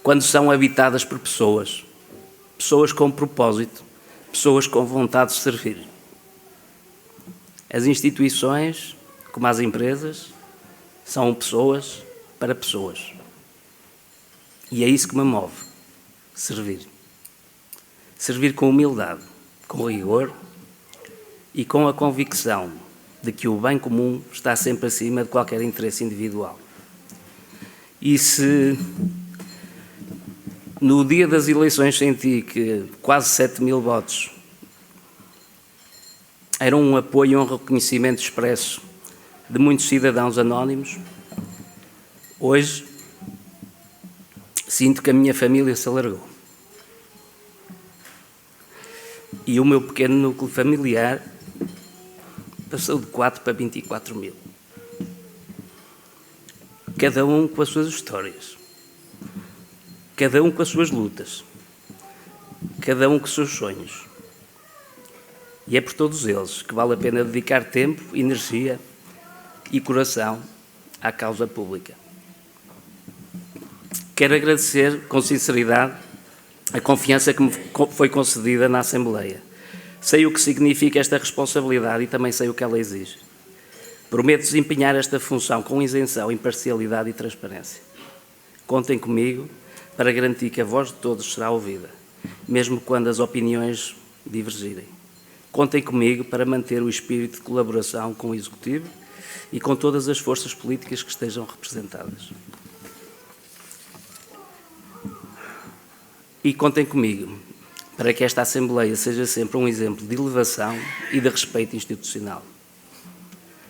S14: quando são habitadas por pessoas. Pessoas com propósito, pessoas com vontade de servir. As instituições, como as empresas, são pessoas para pessoas. E é isso que me move, servir. Servir com humildade, com rigor e com a convicção de que o bem comum está sempre acima de qualquer interesse individual. E se no dia das eleições senti que quase 7.000 votos eram um apoio e um reconhecimento expresso de muitos cidadãos anónimos, hoje sinto que a minha família se alargou. E o meu pequeno núcleo familiar passou de 4 para 24 mil. Cada um com as suas histórias. Cada um com as suas lutas. Cada um com os seus sonhos. E é por todos eles que vale a pena dedicar tempo, energia e coração à causa pública. Quero agradecer com sinceridade a confiança que me foi concedida na Assembleia. Sei o que significa esta responsabilidade e também sei o que ela exige. Prometo desempenhar esta função com isenção, imparcialidade e transparência. Contem comigo para garantir que a voz de todos será ouvida, mesmo quando as opiniões divergirem. Contem comigo para manter o espírito de colaboração com o Executivo e com todas as forças políticas que estejam representadas. E contem comigo para que esta Assembleia seja sempre um exemplo de elevação e de respeito institucional.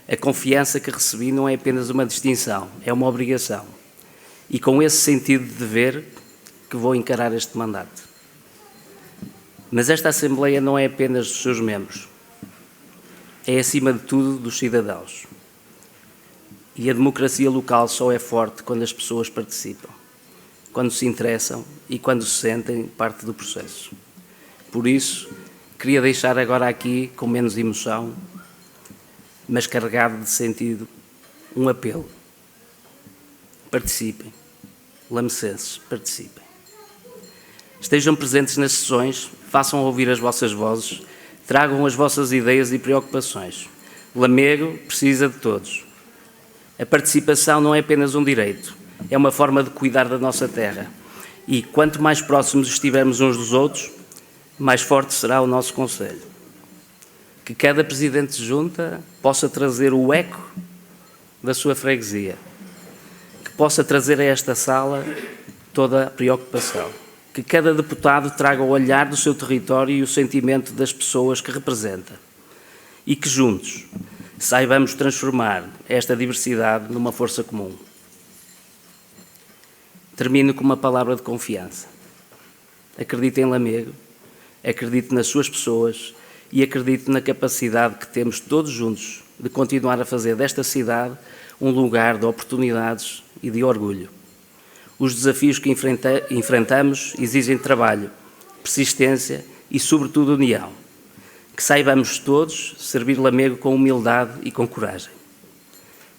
S14: A confiança que recebi não é apenas uma distinção, é uma obrigação. E com esse sentido de dever que vou encarar este mandato. Mas esta Assembleia não é apenas dos seus membros. É, acima de tudo, dos cidadãos. E a democracia local só é forte quando as pessoas participam, quando se interessam e quando se sentem parte do processo. Por isso, queria deixar agora aqui, com menos emoção, mas carregado de sentido, um apelo. Participem. Lamecenses, participem. Estejam presentes nas sessões, façam ouvir as vossas vozes, tragam as vossas ideias e preocupações. Lamego precisa de todos. A participação não é apenas um direito, é uma forma de cuidar da nossa terra. E quanto mais próximos estivermos uns dos outros, mais forte será o nosso concelho. Que cada presidente de junta possa trazer o eco da sua freguesia, que possa trazer a esta sala toda a preocupação, que cada deputado traga o olhar do seu território e o sentimento das pessoas que representa e que juntos saibamos transformar esta diversidade numa força comum. Termino com uma palavra de confiança. Acredito em Lamego, acredito nas suas pessoas e acredito na capacidade que temos todos juntos de continuar a fazer desta cidade um lugar de oportunidades e de orgulho. Os desafios que enfrentamos exigem trabalho, persistência e, sobretudo, união. Que saibamos todos servir Lamego com humildade e com coragem.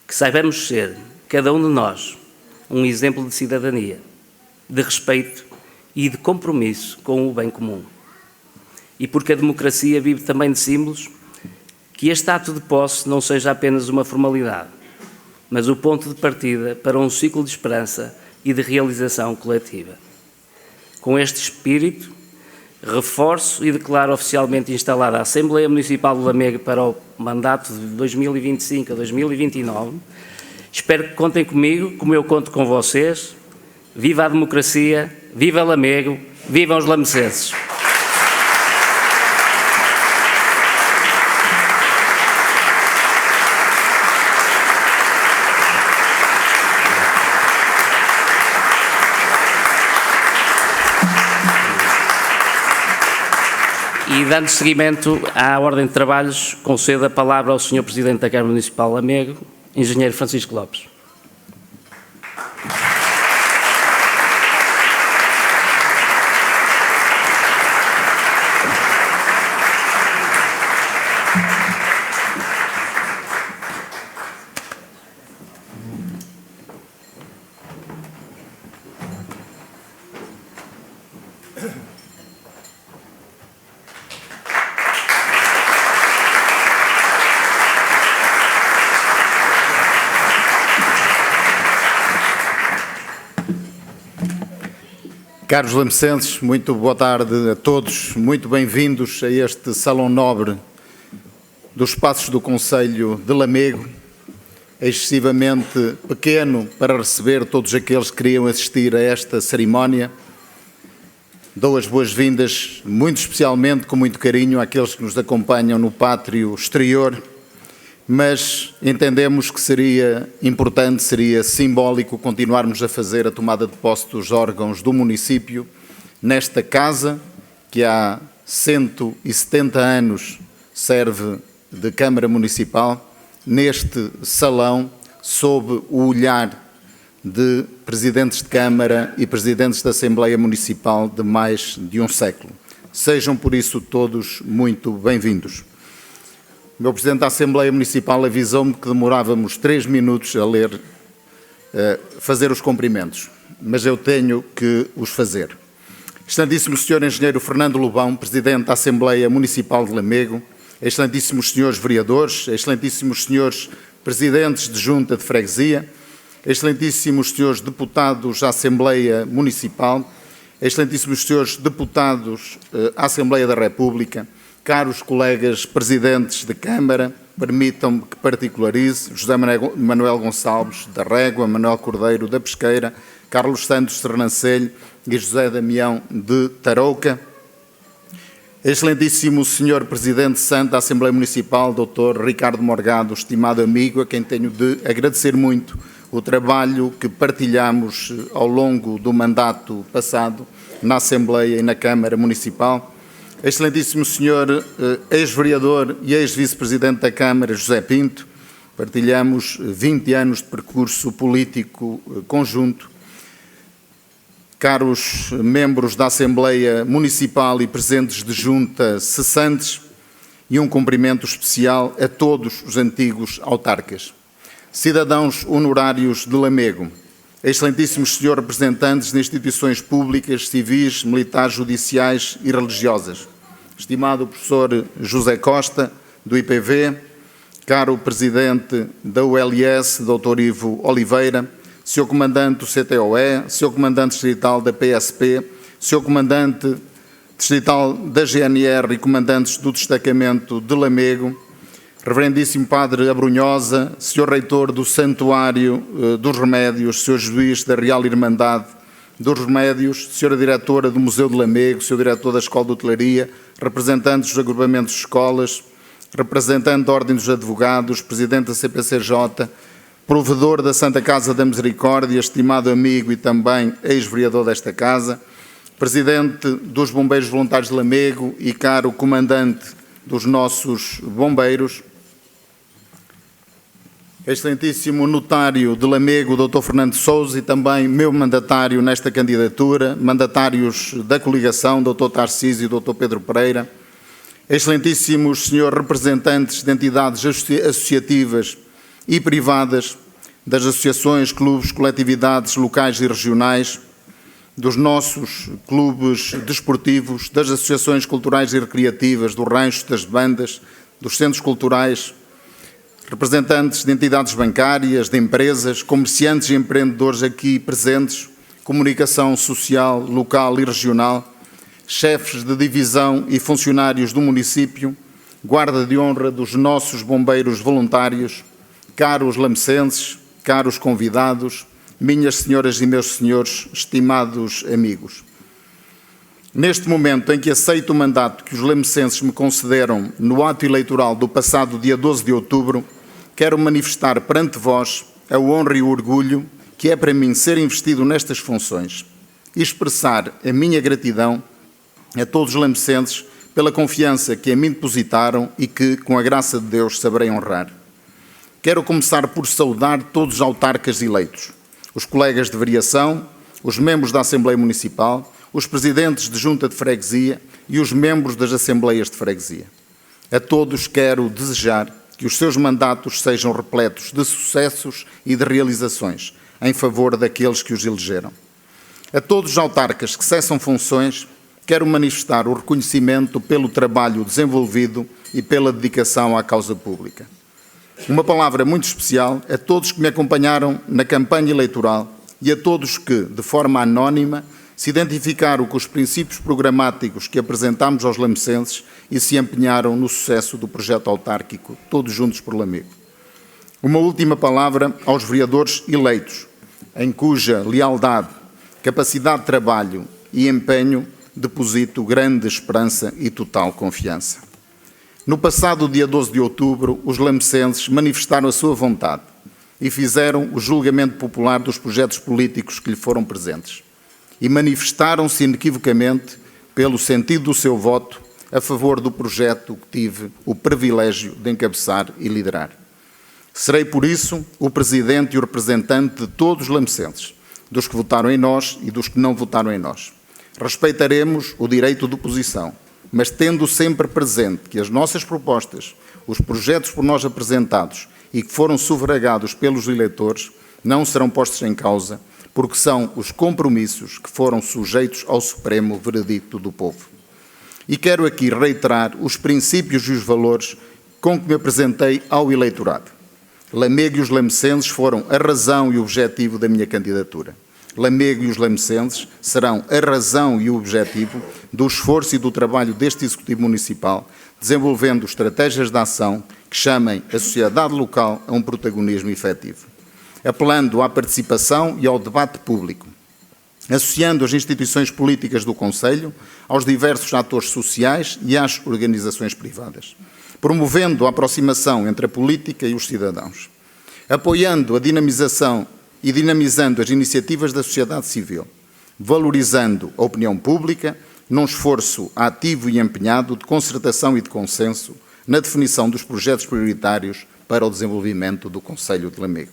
S14: Que saibamos ser, cada um de nós, um exemplo de cidadania, de respeito e de compromisso com o bem comum. E porque a democracia vive também de símbolos, que este ato de posse não seja apenas uma formalidade, mas o ponto de partida para um ciclo de esperança e de realização coletiva. Com este espírito, reforço e declaro oficialmente instalada a Assembleia Municipal de Lamego para o mandato de 2025 a 2029. Espero que contem comigo, como eu conto com vocês. Viva a democracia, viva Lamego, vivam os lamecenses. E, dando seguimento à ordem de trabalhos, concedo a palavra ao Sr. Presidente da Câmara Municipal de Lamego, Engenheiro Francisco Lopes.
S15: Caros lamecenses, muito boa tarde a todos, muito bem-vindos a este Salão Nobre dos Passos do Concelho de Lamego, excessivamente pequeno para receber todos aqueles que queriam assistir a esta cerimónia. Dou as boas-vindas, muito especialmente, com muito carinho, àqueles que nos acompanham no pátio exterior, mas entendemos que seria importante, seria simbólico continuarmos a fazer a tomada de posse dos órgãos do município nesta casa que há 170 anos serve de Câmara Municipal, neste salão, sob o olhar de presidentes de Câmara e presidentes da Assembleia Municipal de mais de um século. Sejam, por isso, todos muito bem-vindos. O meu Presidente da Assembleia Municipal avisou-me que demorávamos 3 minutos a ler, fazer os cumprimentos, mas eu tenho que os fazer. Excelentíssimo Sr. Engenheiro Fernando Lobão, Presidente da Assembleia Municipal de Lamego, excelentíssimos Srs. Vereadores, excelentíssimos Srs. Presidentes de Junta de Freguesia, excelentíssimos Srs. Deputados à Assembleia Municipal, excelentíssimos Srs. Deputados à Assembleia da República, caros colegas presidentes de Câmara, permitam-me que particularize José Manuel Gonçalves da Régua, Manuel Cordeiro da Pesqueira, Carlos Santos de Sernancelho e José Damião de Tarouca, Excelentíssimo Senhor Presidente Santo da Assembleia Municipal, Dr. Ricardo Morgado, estimado amigo, a quem tenho de agradecer muito o trabalho que partilhamos ao longo do mandato passado na Assembleia e na Câmara Municipal. Excelentíssimo Senhor ex-vereador e ex-vice-presidente da Câmara, José Pinto, partilhamos 20 anos de percurso político conjunto. Caros membros da Assembleia Municipal e presentes de junta cessantes, e um cumprimento especial a todos os antigos autarcas. Cidadãos honorários de Lamego, excelentíssimos senhores representantes de instituições públicas, civis, militares, judiciais e religiosas, estimado professor José Costa, do IPV, caro presidente da ULS, Dr. Ivo Oliveira, Sr. Comandante do CTOE, Sr. Comandante Distrital da PSP, Sr. Comandante Distrital da GNR e Comandantes do Destacamento de Lamego, Reverendíssimo Padre Abrunhosa, Sr. Reitor do Santuário dos Remédios, Sr. Juiz da Real Irmandade dos Remédios, Sra. Diretora do Museu de Lamego, Sr. Diretor da Escola de Hotelaria, representantes dos agrupamentos de escolas, representante da Ordem dos Advogados, Presidente da CPCJ, provedor da Santa Casa da Misericórdia, estimado amigo e também ex-vereador desta Casa, Presidente dos Bombeiros Voluntários de Lamego e caro Comandante dos nossos bombeiros, excelentíssimo Notário de Lamego, Dr. Fernando Sousa, e também meu mandatário nesta candidatura, mandatários da coligação, Dr. Tarcísio e Dr. Pedro Pereira, excelentíssimos senhores representantes de entidades associativas e privadas, das associações, clubes, coletividades locais e regionais, dos nossos clubes desportivos, das associações culturais e recreativas, do rancho, das bandas, dos centros culturais, representantes de entidades bancárias, de empresas, comerciantes e empreendedores aqui presentes, comunicação social, local e regional, chefes de divisão e funcionários do município, guarda de honra dos nossos bombeiros voluntários, caros lamecenses, caros convidados, minhas senhoras e meus senhores, estimados amigos. Neste momento em que aceito o mandato que os lamecenses me concederam no ato eleitoral do passado dia 12 de outubro, quero manifestar perante vós a honra e o orgulho que é para mim ser investido nestas funções e expressar a minha gratidão a todos os lamecenses pela confiança que a mim depositaram e que, com a graça de Deus, saberei honrar. Quero começar por saudar todos os autarcas eleitos, os colegas de variação, os membros da Assembleia Municipal, os presidentes de junta de freguesia e os membros das Assembleias de Freguesia. A todos quero desejar que os seus mandatos sejam repletos de sucessos e de realizações em favor daqueles que os elegeram. A todos os autarcas que cessam funções, quero manifestar o reconhecimento pelo trabalho desenvolvido e pela dedicação à causa pública. Uma palavra muito especial a todos que me acompanharam na campanha eleitoral e a todos que, de forma anónima, se identificaram com os princípios programáticos que apresentámos aos lamecenses e se empenharam no sucesso do projeto autárquico, todos juntos por Lamego. Uma última palavra aos vereadores eleitos, em cuja lealdade, capacidade de trabalho e empenho deposito grande esperança e total confiança. No passado dia 12 de outubro, os lamecenses manifestaram a sua vontade e fizeram o julgamento popular dos projetos políticos que lhe foram presentes. E manifestaram-se inequivocamente pelo sentido do seu voto a favor do projeto que tive o privilégio de encabeçar e liderar. Serei, por isso, o presidente e o representante de todos os lamecenses, dos que votaram em nós e dos que não votaram em nós. Respeitaremos o direito de oposição, mas tendo sempre presente que as nossas propostas, os projetos por nós apresentados e que foram sufragados pelos eleitores, não serão postos em causa, porque são os compromissos que foram sujeitos ao supremo veredicto do povo. E quero aqui reiterar os princípios e os valores com que me apresentei ao eleitorado. Lamego e os lamecenses foram a razão e o objetivo da minha candidatura. Lamego e os lamecenses serão a razão e o objetivo do esforço e do trabalho deste Executivo Municipal, desenvolvendo estratégias de ação que chamem a sociedade local a um protagonismo efetivo, apelando à participação e ao debate público, associando as instituições políticas do Conselho aos diversos atores sociais e às organizações privadas, promovendo a aproximação entre a política e os cidadãos, apoiando a dinamização e dinamizando as iniciativas da sociedade civil, valorizando a opinião pública num esforço ativo e empenhado de concertação e de consenso na definição dos projetos prioritários para o desenvolvimento do Concelho de Lamego.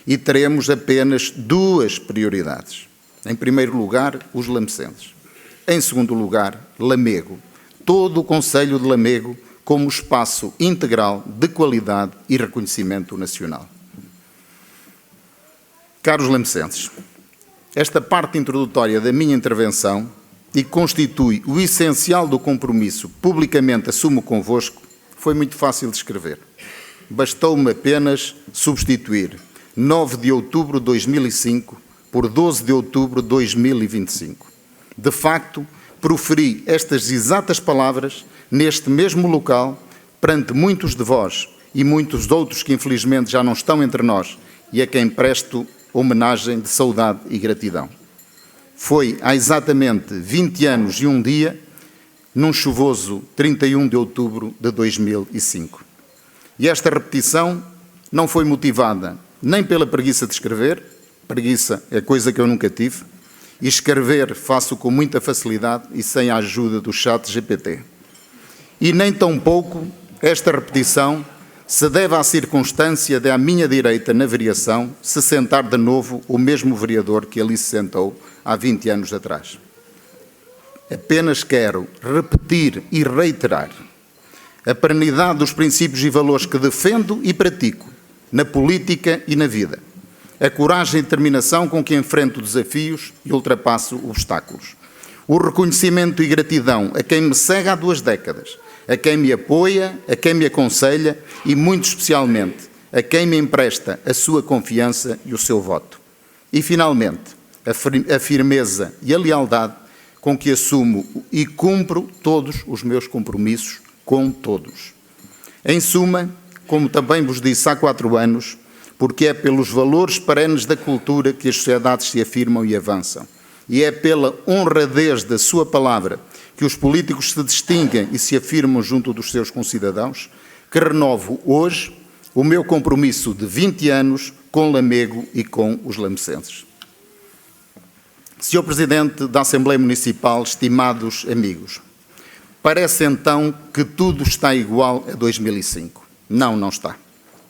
S15: E teremos apenas duas prioridades. Em primeiro lugar, os lamecenses. Em segundo lugar, Lamego. Todo o Concelho de Lamego como espaço integral de qualidade e reconhecimento nacional. Caros lamecenses, esta parte introdutória da minha intervenção e constitui o essencial do compromisso publicamente assumo convosco, foi muito fácil de escrever. Bastou-me apenas substituir 9 de outubro de 2005 por 12 de outubro de 2025. De facto, proferi estas exatas palavras neste mesmo local, perante muitos de vós e muitos outros que infelizmente já não estão entre nós e a quem presto homenagem de saudade e gratidão. Foi há exatamente 20 anos e um dia, num chuvoso 31 de outubro de 2005. E esta repetição não foi motivada nem pela preguiça de escrever, preguiça é coisa que eu nunca tive, e escrever faço com muita facilidade e sem a ajuda do chat GPT. E nem tampouco esta repetição se deve à circunstância de à minha direita na variação se sentar de novo o mesmo vereador que ali se sentou há 20 anos atrás. Apenas quero repetir e reiterar a perenidade dos princípios e valores que defendo e pratico na política e na vida, a coragem e determinação com que enfrento desafios e ultrapasso obstáculos, o reconhecimento e gratidão a quem me segue há 2 décadas, a quem me apoia, a quem me aconselha e, muito especialmente, a quem me empresta a sua confiança e o seu voto. E, finalmente, a firmeza e a lealdade com que assumo e cumpro todos os meus compromissos com todos. Em suma, como também vos disse há 4 anos, porque é pelos valores perenes da cultura que as sociedades se afirmam e avançam, e é pela honradez da sua palavra que os políticos se distinguem e se afirmam junto dos seus concidadãos, que renovo hoje o meu compromisso de 20 anos com Lamego e com os lamecenses. Senhor Presidente da Assembleia Municipal, estimados amigos, parece então que tudo está igual a 2005. Não, não está.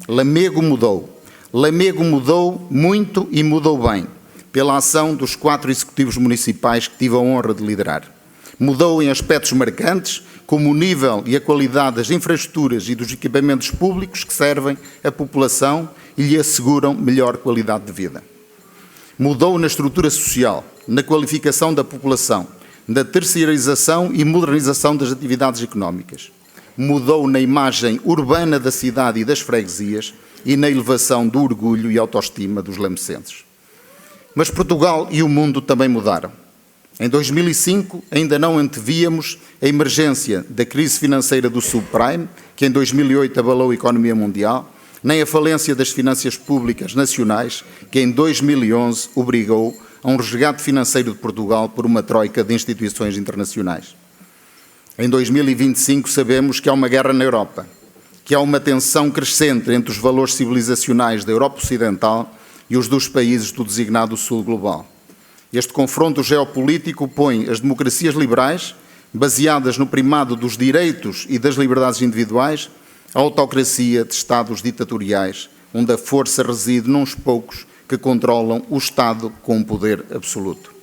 S15: Lamego mudou. Lamego mudou muito e mudou bem, pela ação dos 4 executivos municipais que tive a honra de liderar. Mudou em aspectos marcantes, como o nível e a qualidade das infraestruturas e dos equipamentos públicos que servem a população e lhe asseguram melhor qualidade de vida. Mudou na estrutura social, na qualificação da população, na terceirização e modernização das atividades económicas. Mudou na imagem urbana da cidade e das freguesias e na elevação do orgulho e autoestima dos lamecenses. Mas Portugal e o mundo também mudaram. Em 2005, ainda não antevíamos a emergência da crise financeira do subprime, que em 2008 abalou a economia mundial, nem a falência das finanças públicas nacionais, que em 2011 obrigou a um resgate financeiro de Portugal por uma troika de instituições internacionais. Em 2025 sabemos que há uma guerra na Europa, que há uma tensão crescente entre os valores civilizacionais da Europa Ocidental e os dos países do designado Sul Global. Este confronto geopolítico põe as democracias liberais, baseadas no primado dos direitos e das liberdades individuais, à autocracia de Estados ditatoriais, onde a força reside nos poucos que controlam o Estado com poder absoluto.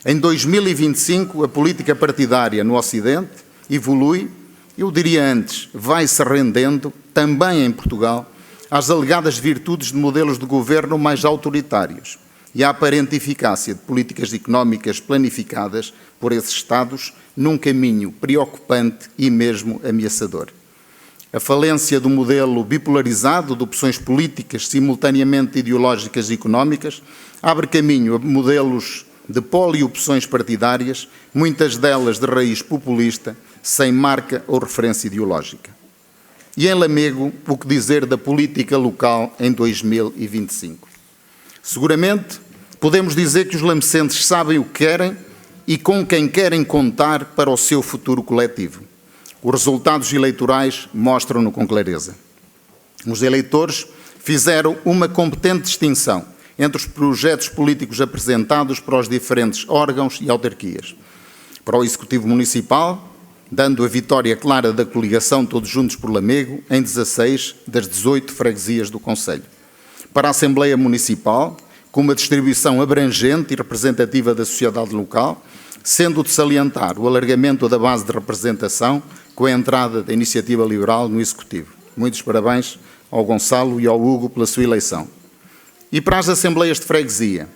S15: Em 2025, a política partidária no Ocidente evolui, eu diria antes, vai-se rendendo, também em Portugal, às alegadas virtudes de modelos de governo mais autoritários e à aparente eficácia de políticas económicas planificadas por esses Estados num caminho preocupante e mesmo ameaçador. A falência do modelo bipolarizado de opções políticas simultaneamente ideológicas e económicas abre caminho a modelos de poliopções partidárias, muitas delas de raiz populista, sem marca ou referência ideológica. E em Lamego, o que dizer da política local em 2025? Seguramente, Podemos dizer que os lamecenses sabem o que querem e com quem querem contar para o seu futuro coletivo. Os resultados eleitorais mostram-no com clareza. Os eleitores fizeram uma competente distinção entre os projetos políticos apresentados para os diferentes órgãos e autarquias. Para o Executivo Municipal, dando a vitória clara da coligação Todos Juntos por Lamego em 16 das 18 freguesias do concelho. Para a Assembleia Municipal, com uma distribuição abrangente e representativa da sociedade local, sendo de salientar o alargamento da base de representação com a entrada da Iniciativa Liberal no Executivo. Muitos parabéns ao Gonçalo e ao Hugo pela sua eleição. E para as Assembleias de Freguesia,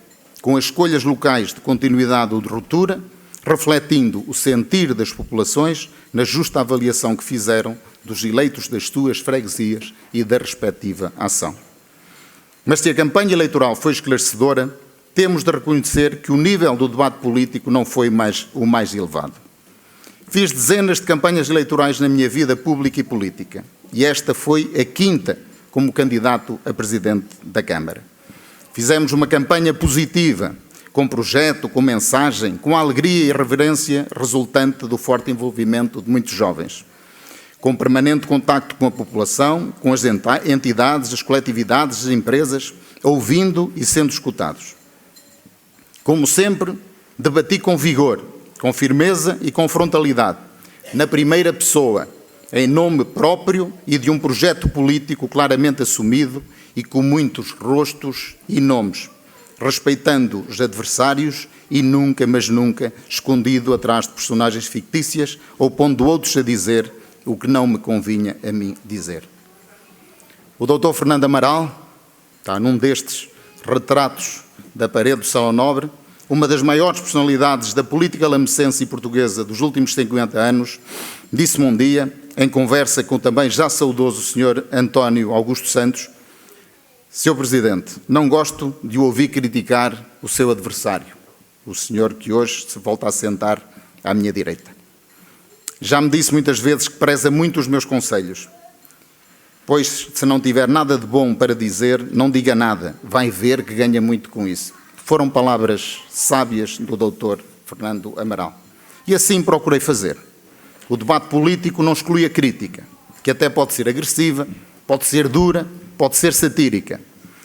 S15: com as escolhas locais de continuidade ou de ruptura, refletindo o sentir das populações na justa avaliação que fizeram dos eleitos das suas freguesias e da respectiva ação. Mas se a campanha eleitoral foi esclarecedora, temos de reconhecer que o nível do debate político não foi o mais elevado. Fiz dezenas de campanhas eleitorais na minha vida pública e política, e esta foi a quinta como candidato a Presidente da Câmara. Fizemos uma campanha positiva, com projeto, com mensagem, com a alegria e reverência resultante do forte envolvimento de muitos jovens, com permanente contacto com a população, com as entidades, as coletividades, as empresas, ouvindo e sendo escutados. Como sempre, debati com vigor, com firmeza e com frontalidade, na primeira pessoa, em nome próprio e de um projeto político claramente assumido e com muitos rostos e nomes, respeitando os adversários e nunca, mas nunca, escondido atrás de personagens fictícias ou pondo outros a dizer o que não me convinha a mim dizer. O Dr. Fernando Amaral está num destes retratos da parede do Salão Nobre, uma das maiores personalidades da política lamecense e portuguesa dos últimos 50 anos, disse-me um dia, em conversa com o também já saudoso Sr. António Augusto Santos: Sr. Presidente, não gosto de o ouvir criticar o seu adversário, o senhor que hoje se volta a sentar à minha direita. Já me disse muitas vezes que preza muito os meus conselhos, pois se não tiver nada de bom para dizer, não diga nada, vai ver que ganha muito com isso. Foram palavras sábias do Dr. Fernando Amaral. E assim procurei fazer. O debate político não exclui a crítica, que até pode ser agressiva, pode ser dura, pode ser satírica.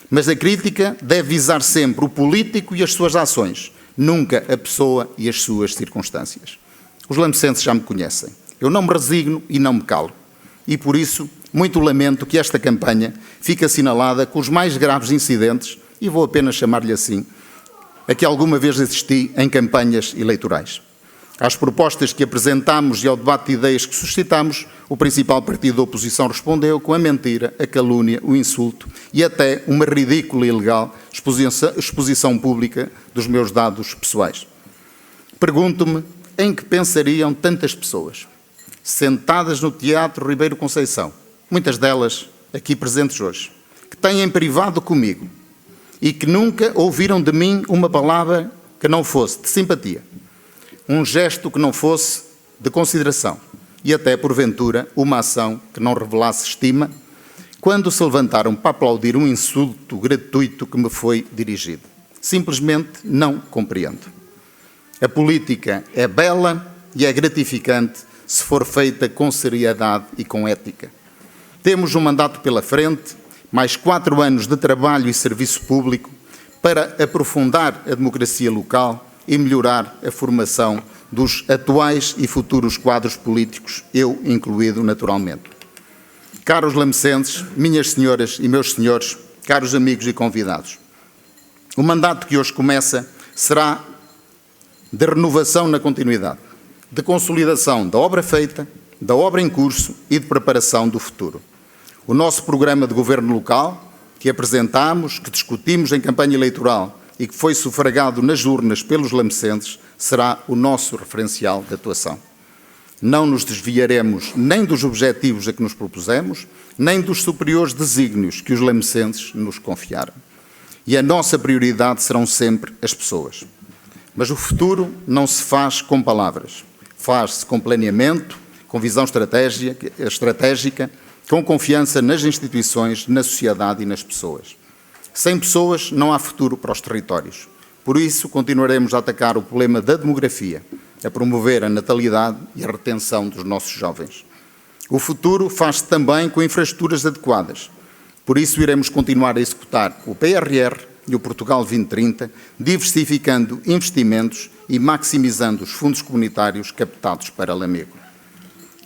S15: Mas a crítica deve visar sempre o político e as suas ações, nunca a pessoa e as suas circunstâncias. Os lamecenses já me conhecem. Eu não me resigno e não me calo. E por isso, muito lamento que esta campanha fique assinalada com os mais graves incidentes, e vou apenas chamar-lhe assim, a que alguma vez assisti em campanhas eleitorais. Às propostas que apresentámos e ao debate de ideias que suscitámos, o principal partido da oposição respondeu com a mentira, a calúnia, o insulto e até uma ridícula e ilegal exposição pública dos meus dados pessoais. Pergunto-me em que pensariam tantas pessoas, sentadas no Teatro Ribeiro Conceição, muitas delas aqui presentes hoje, que têm em privado comigo e que nunca ouviram de mim uma palavra que não fosse de simpatia, um gesto que não fosse de consideração e até, porventura, uma ação que não revelasse estima, quando se levantaram para aplaudir um insulto gratuito que me foi dirigido. Simplesmente não compreendo. A política é bela e é gratificante se for feita com seriedade e com ética. Temos um mandato pela frente, mais 4 anos de trabalho e serviço público para aprofundar a democracia local e melhorar a formação dos atuais e futuros quadros políticos, eu incluído naturalmente. Caros lamecenses, minhas senhoras e meus senhores, caros amigos e convidados, o mandato que hoje começa será de renovação na continuidade, de consolidação da obra feita, da obra em curso e de preparação do futuro. O nosso programa de governo local, que apresentámos, que discutimos em campanha eleitoral e que foi sufragado nas urnas pelos lamecenses, será o nosso referencial de atuação. Não nos desviaremos nem dos objetivos a que nos propusemos, nem dos superiores desígnios que os lamecenses nos confiaram. E a nossa prioridade serão sempre as pessoas. Mas o futuro não se faz com palavras. Faz-se com planeamento, com visão estratégica, com confiança nas instituições, na sociedade e nas pessoas. Sem pessoas não há futuro para os territórios. Por isso, continuaremos a atacar o problema da demografia, a promover a natalidade e a retenção dos nossos jovens. O futuro faz-se também com infraestruturas adequadas. Por isso, iremos continuar a executar o PRR e o Portugal 2030, diversificando investimentos e maximizando os fundos comunitários captados para Lamego.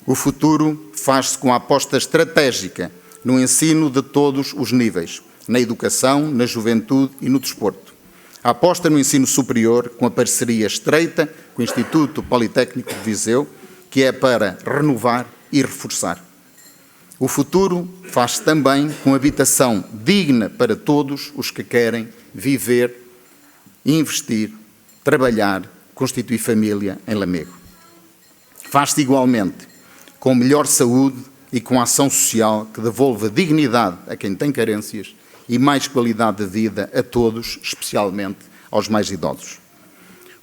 S15: O futuro faz-se com a aposta estratégica no ensino de todos os níveis, na educação, na juventude e no desporto. A aposta no ensino superior, com a parceria estreita com o Instituto Politécnico de Viseu, que é para renovar e reforçar. O futuro faz-se também com habitação digna para todos os que querem viver, investir, trabalhar, constituir família em Lamego. Faz-se igualmente com melhor saúde e com ação social que devolva dignidade a quem tem carências e mais qualidade de vida a todos, especialmente aos mais idosos.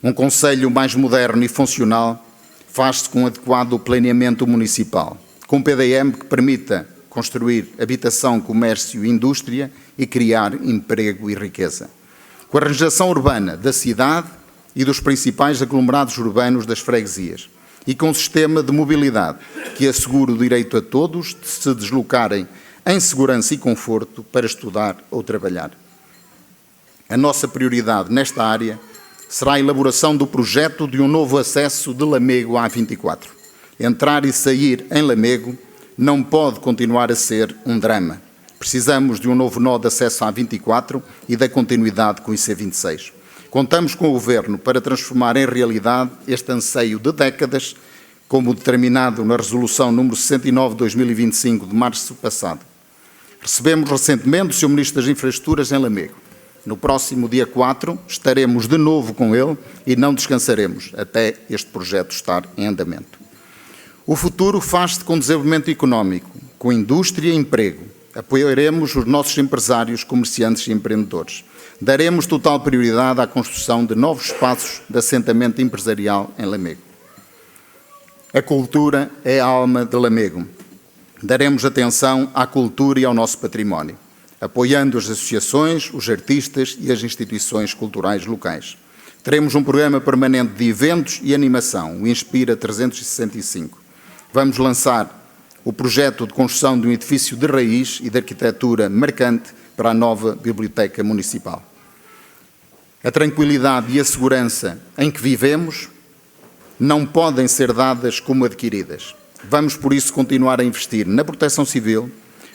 S15: Um concelho mais moderno e funcional faz-se com adequado planeamento municipal, com PDM que permita construir habitação, comércio e indústria e criar emprego e riqueza. Com a regeneração urbana da cidade e dos principais aglomerados urbanos das freguesias e com um sistema de mobilidade que assegure o direito a todos de se deslocarem em segurança e conforto para estudar ou trabalhar. A nossa prioridade nesta área será a elaboração do projeto de um novo acesso de Lamego à A24. Entrar e sair em Lamego não pode continuar a ser um drama. Precisamos de um novo nó de acesso à A24 e da continuidade com o IC26. Contamos com o Governo para transformar em realidade este anseio de décadas, como determinado na Resolução número 69 de 2025 de março passado. Recebemos recentemente o Sr. Ministro das Infraestruturas em Lamego. No próximo dia 4 estaremos de novo com ele e não descansaremos até este projeto estar em andamento. O futuro faz-se com desenvolvimento económico, com indústria e emprego. Apoiaremos os nossos empresários, comerciantes e empreendedores. Daremos total prioridade à construção de novos espaços de assentamento empresarial em Lamego. A cultura é a alma de Lamego. Daremos atenção à cultura e ao nosso património, apoiando as associações, os artistas e as instituições culturais locais. Teremos um programa permanente de eventos e animação, o Inspira 365. Vamos lançar o projeto de construção de um edifício de raiz e de arquitetura marcante para a nova Biblioteca Municipal. A tranquilidade e a segurança em que vivemos não podem ser dadas como adquiridas. Vamos, por isso, continuar a investir na proteção civil,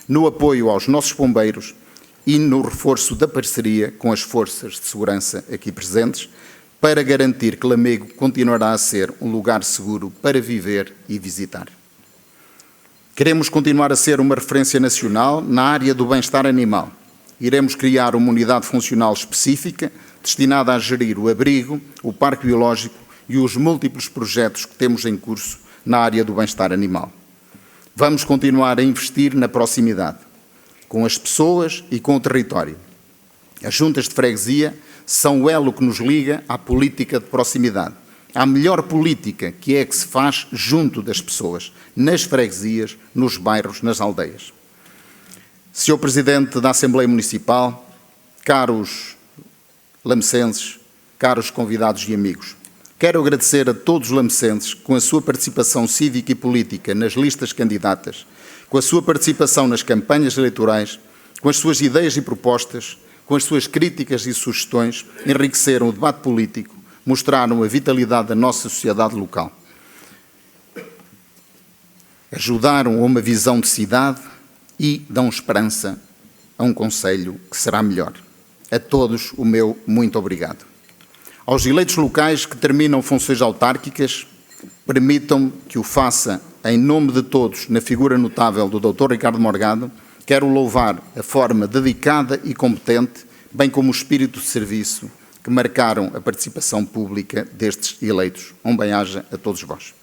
S15: no apoio aos nossos bombeiros e no reforço da parceria com as forças de segurança aqui presentes, para garantir que Lamego continuará a ser um lugar seguro para viver e visitar. Queremos continuar a ser uma referência nacional na área do bem-estar animal. Iremos criar uma unidade funcional específica destinada a gerir o abrigo, o parque biológico e os múltiplos projetos que temos em curso na área do bem-estar animal. Vamos continuar a investir na proximidade, com as pessoas e com o território. As juntas de freguesia são o elo que nos liga à política de proximidade. À melhor política que é que se faz junto das pessoas, nas freguesias, nos bairros, nas aldeias. Sr. Presidente da Assembleia Municipal, caros lamecenses, caros convidados e amigos, quero agradecer a todos os lamecenses com a sua participação cívica e política nas listas candidatas, com a sua participação nas campanhas eleitorais, com as suas ideias e propostas, com as suas críticas e sugestões, enriqueceram o debate político, mostraram a vitalidade da nossa sociedade local. Ajudaram a uma visão de cidade e dão esperança a um concelho que será melhor. A todos o meu muito obrigado. Aos eleitos locais que terminam funções autárquicas, permitam-me que o faça em nome de todos, na figura notável do Dr. Ricardo Morgado. Quero louvar a forma dedicada e competente, bem como o espírito de serviço que marcaram a participação pública destes eleitos. Um bem-aja a todos vós.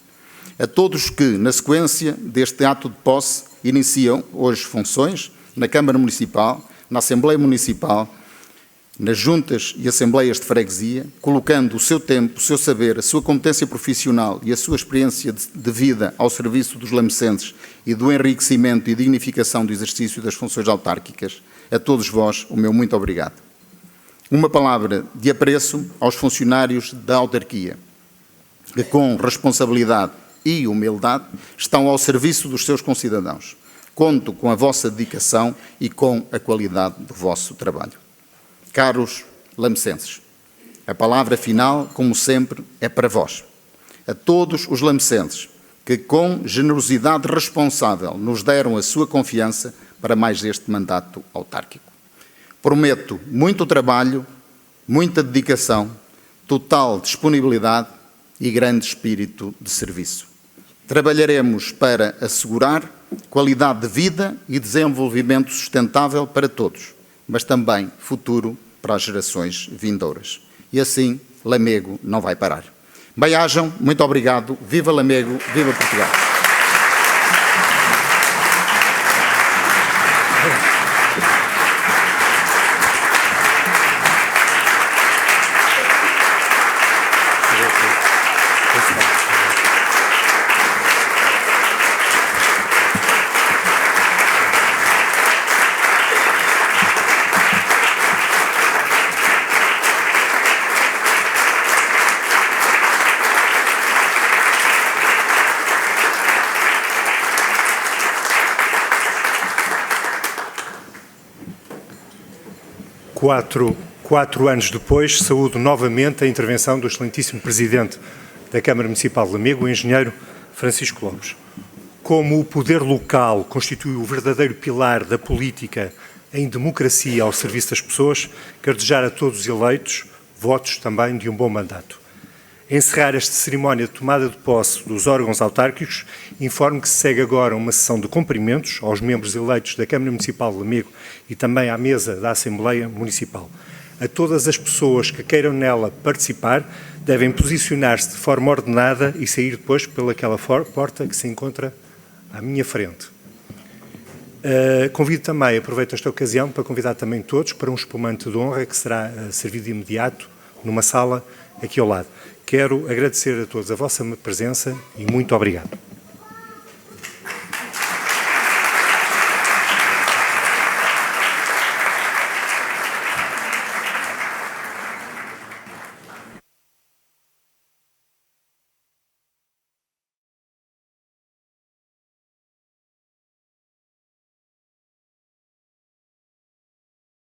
S15: A todos que, na sequência deste ato de posse, iniciam hoje funções na Câmara Municipal, na Assembleia Municipal, nas juntas e assembleias de freguesia, colocando o seu tempo, o seu saber, a sua competência profissional e a sua experiência de vida ao serviço dos lamecenses e do enriquecimento e dignificação do exercício das funções autárquicas. A todos vós, o meu muito obrigado. Uma palavra de apreço aos funcionários da autarquia, que com responsabilidade e humildade estão ao serviço dos seus concidadãos. Conto com a vossa dedicação e com a qualidade do vosso trabalho. Caros lamecenses, a palavra final, como sempre, é para vós. A todos os lamecenses que, com generosidade responsável, nos deram a sua confiança para mais este mandato autárquico. Prometo muito trabalho, muita dedicação, total disponibilidade e grande espírito de serviço. Trabalharemos para assegurar qualidade de vida e desenvolvimento sustentável para todos, mas também futuro para as gerações vindouras. E assim, Lamego não vai parar. Bem-ajam, muito obrigado, viva Lamego, viva Portugal.
S1: Quatro anos depois, saúdo novamente a intervenção do excelentíssimo Presidente da Câmara Municipal de Lamego, o engenheiro Francisco Lopes. Como o poder local constitui o verdadeiro pilar da política em democracia ao serviço das pessoas, quero desejar a todos os eleitos votos também de um bom mandato. A encerrar esta cerimónia de tomada de posse dos órgãos autárquicos, informo que se segue agora uma sessão de cumprimentos aos membros eleitos da Câmara Municipal de Lamego e também à mesa da Assembleia Municipal. A todas as pessoas que queiram nela participar, devem posicionar-se de forma ordenada e sair depois pelaquela porta que se encontra à minha frente. Convido também, aproveito esta ocasião para convidar também todos para um espumante de honra que será servido de imediato numa sala aqui ao lado. Quero agradecer a todos a vossa presença e muito obrigado.